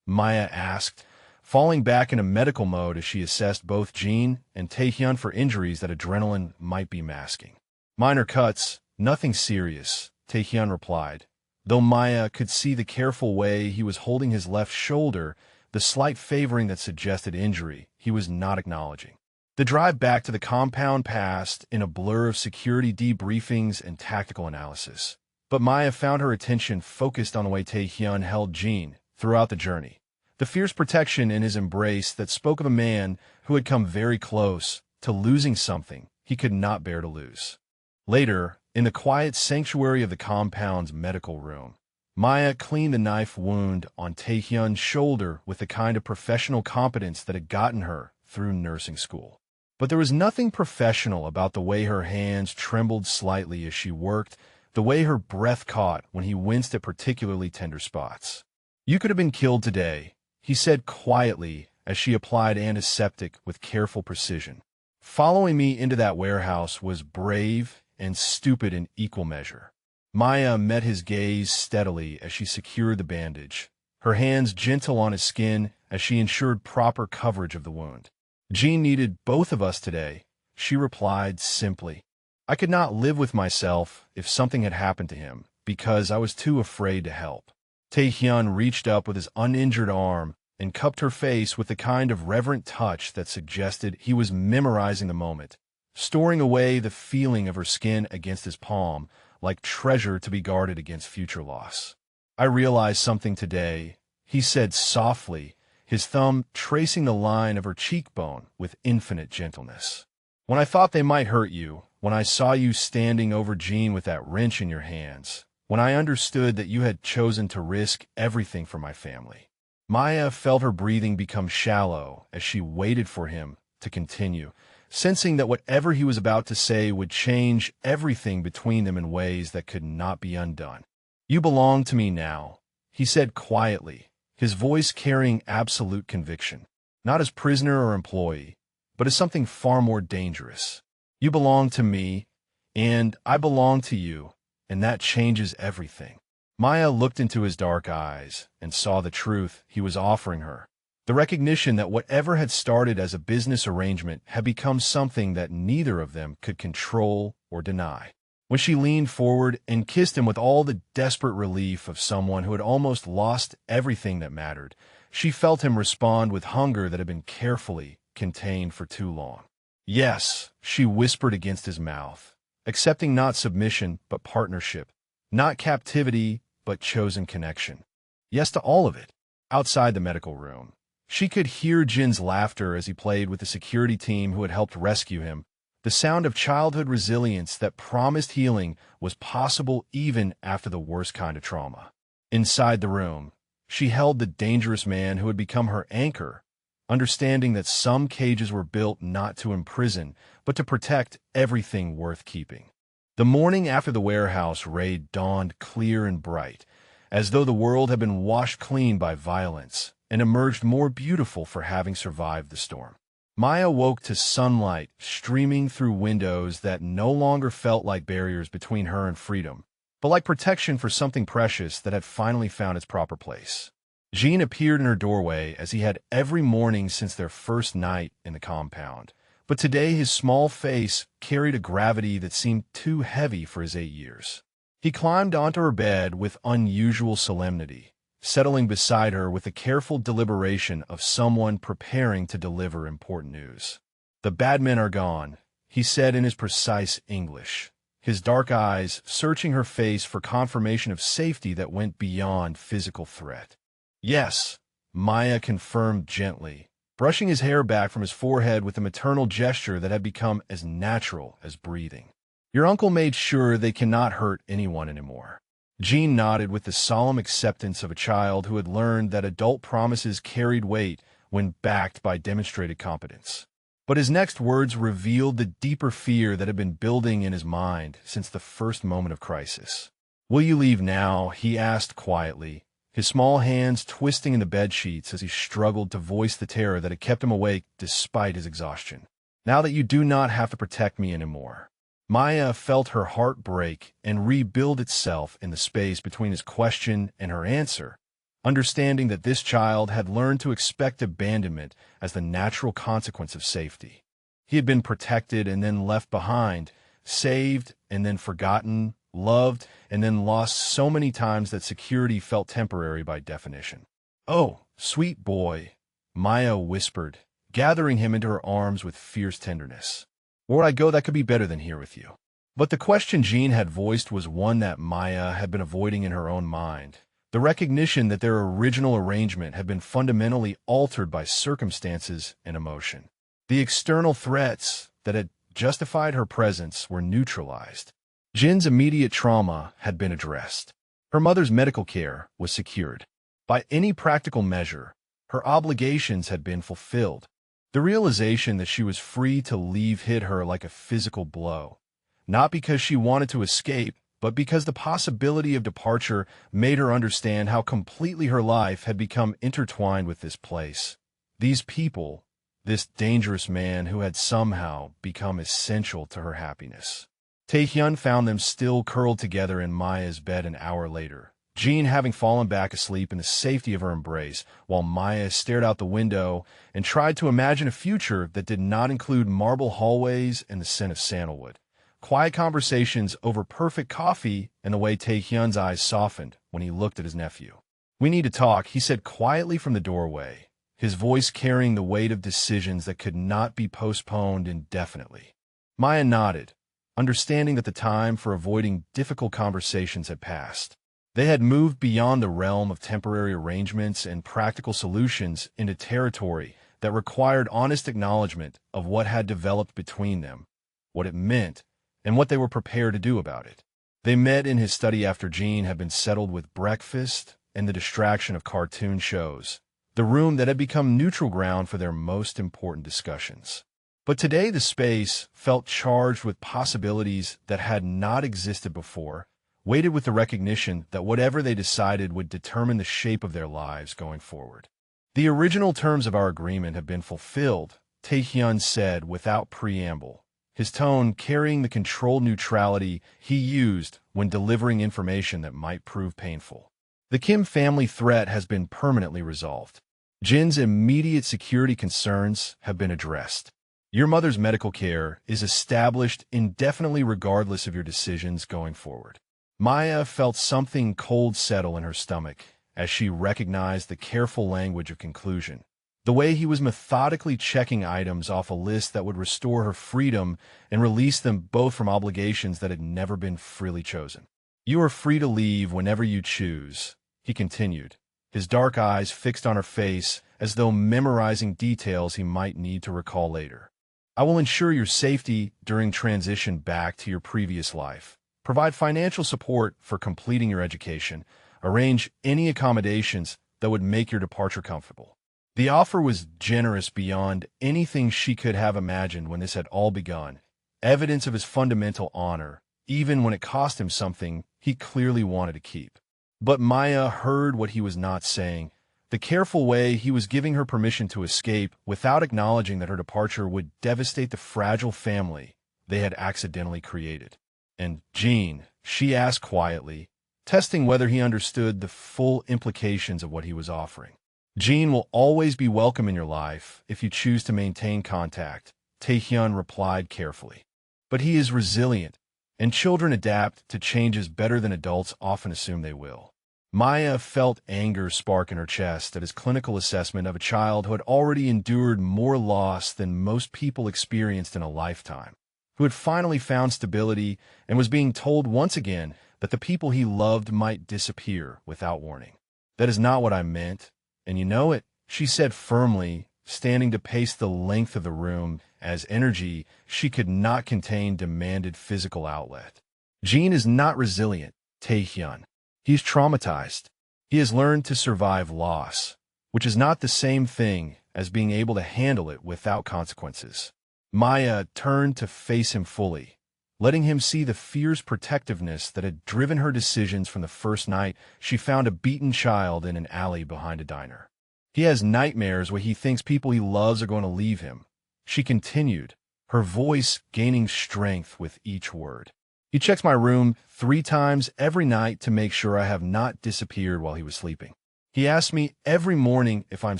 Maya asked, falling back into medical mode as she assessed both Jean and Taehyun for injuries that adrenaline might be masking. Minor cuts, nothing serious, Taehyun replied, though Maya could see the careful way he was holding his left shoulder, the slight favoring that suggested injury he was not acknowledging. The drive back to the compound passed in a blur of security debriefings and tactical analysis, but Maya found her attention focused on the way Taehyun held Jean throughout the journey. The fierce protection in his embrace that spoke of a man who had come very close to losing something he could not bear to lose. Later, in the quiet sanctuary of the compound's medical room, Maya cleaned the knife wound on Taehyun's shoulder with the kind of professional competence that had gotten her through nursing school. But there was nothing professional about the way her hands trembled slightly as she worked, the way her breath caught when he winced at particularly tender spots. "You could have been killed today," he said quietly as she applied antiseptic with careful precision. "Following me into that warehouse was brave and stupid in equal measure." Maya met his gaze steadily as she secured the bandage, her hands gentle on his skin as she ensured proper coverage of the wound. "Jean needed both of us today," she replied simply. "I could not live with myself if something had happened to him, because I was too afraid to help." Taehyun reached up with his uninjured arm and cupped her face with the kind of reverent touch that suggested he was memorizing the moment, storing away the feeling of her skin against his palm, like treasure to be guarded against future loss. "I realized something today," he said softly, his thumb tracing the line of her cheekbone with infinite gentleness. "When I thought they might hurt you, when I saw you standing over Jean with that wrench in your hands, when I understood that you had chosen to risk everything for my family." Maya felt her breathing become shallow as she waited for him to continue, sensing that whatever he was about to say would change everything between them in ways that could not be undone. "You belong to me now," he said quietly, his voice carrying absolute conviction, "not as prisoner or employee, but as something far more dangerous. You belong to me, and I belong to you, and that changes everything." Maya looked into his dark eyes and saw the truth he was offering her, the recognition that whatever had started as a business arrangement had become something that neither of them could control or deny. When she leaned forward and kissed him with all the desperate relief of someone who had almost lost everything that mattered, she felt him respond with hunger that had been carefully contained for too long. "Yes," she whispered against his mouth, accepting not submission but partnership, not captivity but chosen connection. Yes to all of it. Outside the medical room, she could hear Jin's laughter as he played with the security team who had helped rescue him. The sound of childhood resilience that promised healing was possible even after the worst kind of trauma. Inside the room, she held the dangerous man who had become her anchor, understanding that some cages were built not to imprison, but to protect everything worth keeping. The morning after the warehouse raid dawned clear and bright, as though the world had been washed clean by violence and emerged more beautiful for having survived the storm. Maya woke to sunlight streaming through windows that no longer felt like barriers between her and freedom, but like protection for something precious that had finally found its proper place. Jean appeared in her doorway as he had every morning since their first night in the compound, but today his small face carried a gravity that seemed too heavy for his 8 years. He climbed onto her bed with unusual solemnity, settling beside her with the careful deliberation of someone preparing to deliver important news. "The bad men are gone," he said in his precise English, his dark eyes searching her face for confirmation of safety that went beyond physical threat. "Yes," Maya confirmed gently, brushing his hair back from his forehead with a maternal gesture that had become as natural as breathing. "Your uncle made sure they cannot hurt anyone anymore." Jean nodded with the solemn acceptance of a child who had learned that adult promises carried weight when backed by demonstrated competence. But his next words revealed the deeper fear that had been building in his mind since the first moment of crisis. "Will you leave now?" he asked quietly, his small hands twisting in the bedsheets as he struggled to voice the terror that had kept him awake despite his exhaustion. "Now that you do not have to protect me anymore." Maya felt her heart break and rebuild itself in the space between his question and her answer, understanding that this child had learned to expect abandonment as the natural consequence of safety. He had been protected and then left behind, saved and then forgotten, loved and then lost so many times that security felt temporary by definition. "Oh, sweet boy," Maya whispered, gathering him into her arms with fierce tenderness. "Where I go, that could be better than here with you." But the question Jean had voiced was one that Maya had been avoiding in her own mind. The recognition that their original arrangement had been fundamentally altered by circumstances and emotion. The external threats that had justified her presence were neutralized. Jin's immediate trauma had been addressed. Her mother's medical care was secured. By any practical measure, her obligations had been fulfilled. The realization that she was free to leave hit her like a physical blow. Not because she wanted to escape, but because the possibility of departure made her understand how completely her life had become intertwined with this place. These people, this dangerous man who had somehow become essential to her happiness. Taehyun found them still curled together in Maya's bed an hour later, Jean having fallen back asleep in the safety of her embrace, while Maya stared out the window and tried to imagine a future that did not include marble hallways and the scent of sandalwood. Quiet conversations over perfect coffee and the way Taehyun's eyes softened when he looked at his nephew. "We need to talk," he said quietly from the doorway, his voice carrying the weight of decisions that could not be postponed indefinitely. Maya nodded, understanding that the time for avoiding difficult conversations had passed. They had moved beyond the realm of temporary arrangements and practical solutions into territory that required honest acknowledgement of what had developed between them, what it meant, and what they were prepared to do about it. They met in his study after Jean had been settled with breakfast and the distraction of cartoon shows, the room that had become neutral ground for their most important discussions. But today the space felt charged with possibilities that had not existed before, weighted with the recognition that whatever they decided would determine the shape of their lives going forward. "The original terms of our agreement have been fulfilled," Taehyun said without preamble, his tone carrying the controlled neutrality he used when delivering information that might prove painful. "The Kim family threat has been permanently resolved. Jin's immediate security concerns have been addressed. Your mother's medical care is established indefinitely regardless of your decisions going forward." Maya felt something cold settle in her stomach as she recognized the careful language of conclusion, the way he was methodically checking items off a list that would restore her freedom and release them both from obligations that had never been freely chosen. "You are free to leave whenever you choose," he continued, his dark eyes fixed on her face as though memorizing details he might need to recall later. "I will ensure your safety during transition back to your previous life, provide financial support for completing your education, arrange any accommodations that would make your departure comfortable." The offer was generous beyond anything she could have imagined when this had all begun, evidence of his fundamental honor, even when it cost him something he clearly wanted to keep. But Maya heard what he was not saying, the careful way he was giving her permission to escape without acknowledging that her departure would devastate the fragile family they had accidentally created. "And Jean," she asked quietly, testing whether he understood the full implications of what he was offering. "Jean will always be welcome in your life if you choose to maintain contact," Taehyun replied carefully. "But he is resilient, and children adapt to changes better than adults often assume they will." Maya felt anger spark in her chest at his clinical assessment of a child who had already endured more loss than most people experienced in a lifetime, who had finally found stability and was being told once again that the people he loved might disappear without warning. "That is not what I meant, and you know it," she said firmly, standing to pace the length of the room as energy she could not contain demanded physical outlet. "Jean is not resilient, Taehyun. He is traumatized. He has learned to survive loss, which is not the same thing as being able to handle it without consequences." Maya turned to face him fully, letting him see the fierce protectiveness that had driven her decisions from the first night she found a beaten child in an alley behind a diner. "He has nightmares where he thinks people he loves are going to leave him," she continued, her voice gaining strength with each word. "He checks my room 3 times every night to make sure I have not disappeared while he was sleeping. He asks me every morning if I'm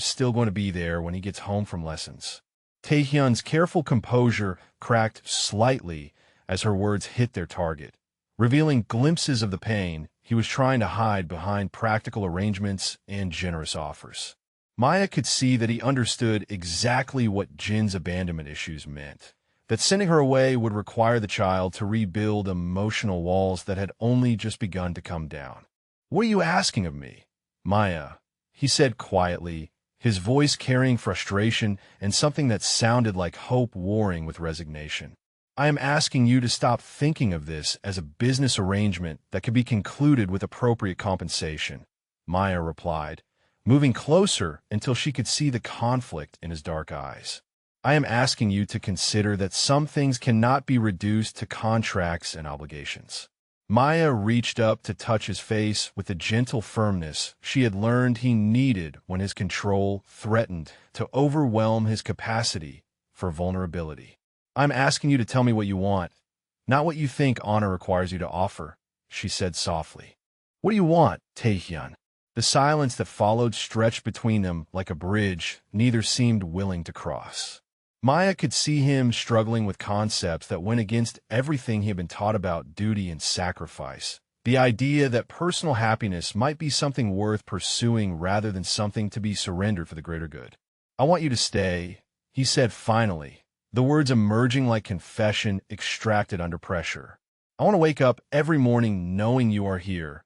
still going to be there when he gets home from lessons. Taehyun's careful composure cracked slightly as her words hit their target, revealing glimpses of the pain he was trying to hide behind practical arrangements and generous offers. Maya could see that he understood exactly what Jin's abandonment issues meant, that sending her away would require the child to rebuild emotional walls that had only just begun to come down. "What are you asking of me, Maya?" he said quietly, his voice carrying frustration and something that sounded like hope warring with resignation. "I am asking you to stop thinking of this as a business arrangement that could be concluded with appropriate compensation," Maya replied, moving closer until she could see the conflict in his dark eyes. "I am asking you to consider that some things cannot be reduced to contracts and obligations." Maya reached up to touch his face with the gentle firmness she had learned he needed when his control threatened to overwhelm his capacity for vulnerability. "I'm asking you to tell me what you want, not what you think honor requires you to offer," she said softly. "What do you want, Taehyun?" The silence that followed stretched between them like a bridge neither seemed willing to cross. Maya could see him struggling with concepts that went against everything he had been taught about duty and sacrifice. The idea that personal happiness might be something worth pursuing rather than something to be surrendered for the greater good. "I want you to stay," he said finally, the words emerging like confession extracted under pressure. "I want to wake up every morning knowing you are here.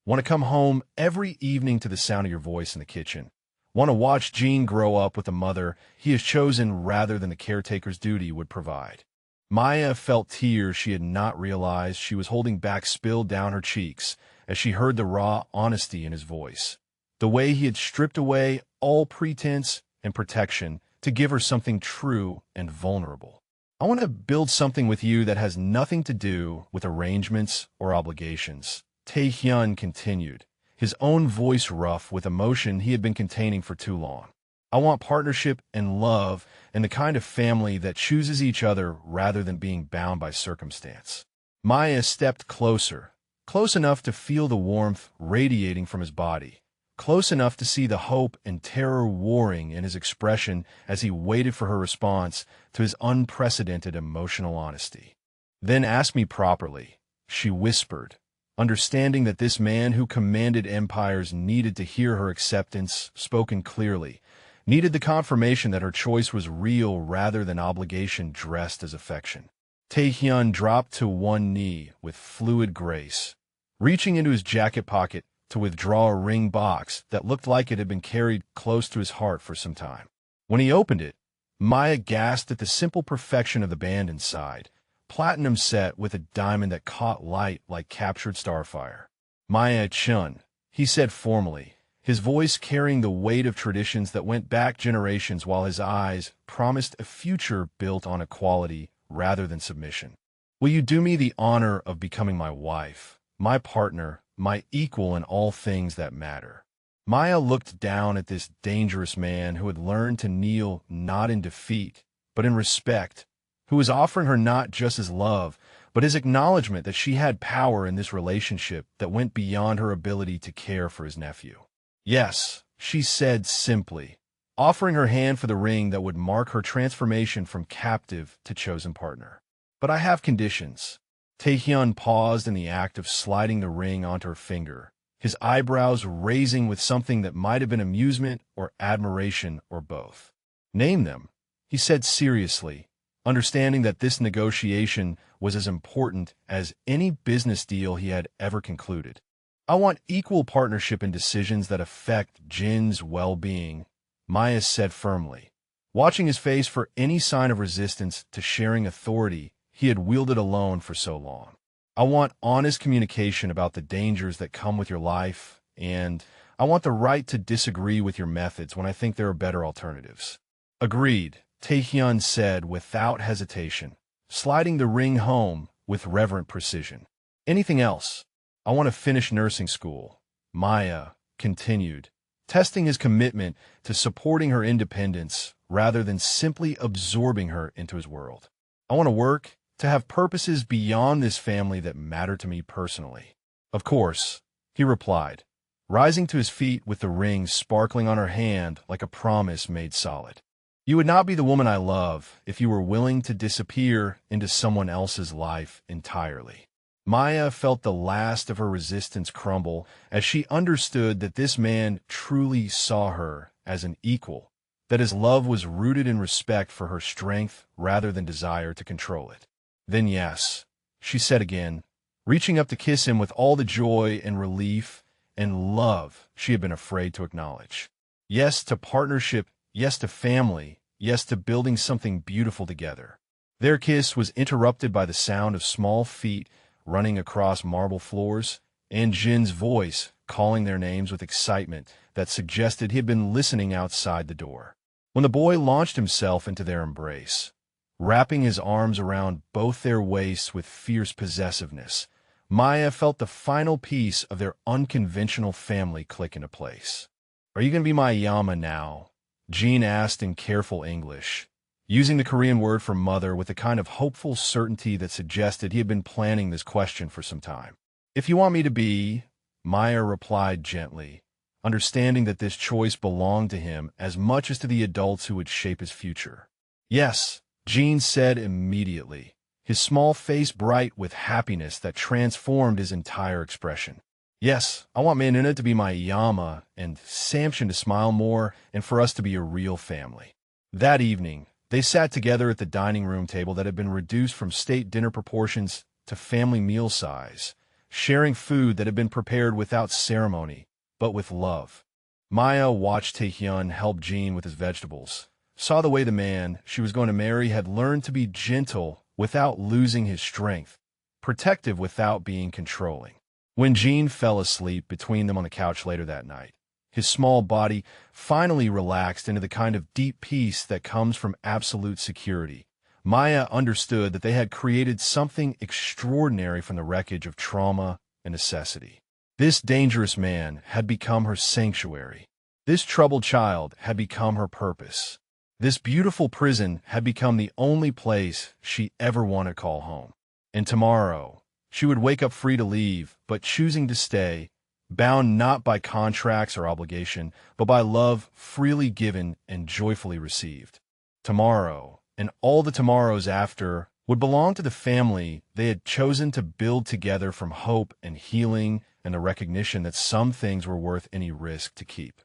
Want to come home every evening to the sound of your voice in the kitchen. Want to watch Jin grow up with a mother he has chosen rather than the caretaker's duty would provide." Maya felt tears she had not realized she was holding back spill down her cheeks as she heard the raw honesty in his voice, the way he had stripped away all pretense and protection to give her something true and vulnerable. "I want to build something with you that has nothing to do with arrangements or obligations," Taehyun continued, his own voice rough with emotion he had been containing for too long. "I want partnership and love and the kind of family that chooses each other rather than being bound by circumstance." Maya stepped closer, close enough to feel the warmth radiating from his body, close enough to see the hope and terror warring in his expression as he waited for her response to his unprecedented emotional honesty. "Then ask me properly," she whispered, understanding that this man who commanded empires needed to hear her acceptance spoken clearly, needed the confirmation that her choice was real rather than obligation dressed as affection. Taehyun dropped to one knee with fluid grace, reaching into his jacket pocket to withdraw a ring box that looked like it had been carried close to his heart for some time. When he opened it, Maya gasped at the simple perfection of the band inside, platinum set with a diamond that caught light like captured starfire. "Maya Chun," he said formally, his voice carrying the weight of traditions that went back generations while his eyes promised a future built on equality rather than submission. "Will you do me the honor of becoming my wife, my partner, my equal in all things that matter?" Maya looked down at this dangerous man who had learned to kneel not in defeat, but in respect, who was offering her not just his love, but his acknowledgement that she had power in this relationship that went beyond her ability to care for his nephew. "Yes," she said simply, offering her hand for the ring that would mark her transformation from captive to chosen partner. "But I have conditions." Taehyun paused in the act of sliding the ring onto her finger, his eyebrows raising with something that might have been amusement or admiration or both. "Name them," he said seriously, understanding that this negotiation was as important as any business deal he had ever concluded. "I want equal partnership in decisions that affect Jin's well-being," Maya said firmly, watching his face for any sign of resistance to sharing authority he had wielded alone for so long. "I want honest communication about the dangers that come with your life, and I want the right to disagree with your methods when I think there are better alternatives." "Agreed," Taehyun said without hesitation, sliding the ring home with reverent precision. "Anything else?" "I want to finish nursing school," Maya continued, testing his commitment to supporting her independence rather than simply absorbing her into his world. "I want to work, to have purposes beyond this family that matter to me personally." "Of course," he replied, rising to his feet with the ring sparkling on her hand like a promise made solid. You would not be the woman I love if you were willing to disappear into someone else's life entirely. Maya felt the last of her resistance crumble as she understood that this man truly saw her as an equal, that his love was rooted in respect for her strength rather than desire to control it. Then yes, she said again, reaching up to kiss him with all the joy and relief and love she had been afraid to acknowledge. Yes to partnership, yes to family, yes to building something beautiful together. Their kiss was interrupted by the sound of small feet running across marble floors, and Jin's voice calling their names with excitement that suggested he had been listening outside the door. When the boy launched himself into their embrace, wrapping his arms around both their waists with fierce possessiveness, Maya felt the final piece of their unconventional family click into place. "Are you going to be my Yama now?" Jin asked in careful English, using the Korean word for mother with a kind of hopeful certainty that suggested he had been planning this question for some time. "If you want me to be," Maya replied gently, understanding that this choice belonged to him as much as to the adults who would shape his future. "Yes," Jin said immediately, his small face bright with happiness that transformed his entire expression. "Yes, I want Manuna to be my Yama and Samson to smile more and for us to be a real family." That evening, they sat together at the dining room table that had been reduced from state dinner proportions to family meal size, sharing food that had been prepared without ceremony, but with love. Maya watched Taehyun help Jin with his vegetables, saw the way the man she was going to marry had learned to be gentle without losing his strength, protective without being controlling. When Jin fell asleep between them on the couch later that night, his small body finally relaxed into the kind of deep peace that comes from absolute security. Maya understood that they had created something extraordinary from the wreckage of trauma and necessity. This dangerous man had become her sanctuary. This troubled child had become her purpose. This beautiful prison had become the only place she ever wanted to call home. And tomorrow, she would wake up free to leave, but choosing to stay, bound not by contracts or obligation, but by love freely given and joyfully received. Tomorrow, and all the tomorrows after, would belong to the family they had chosen to build together from hope and healing and the recognition that some things were worth any risk to keep.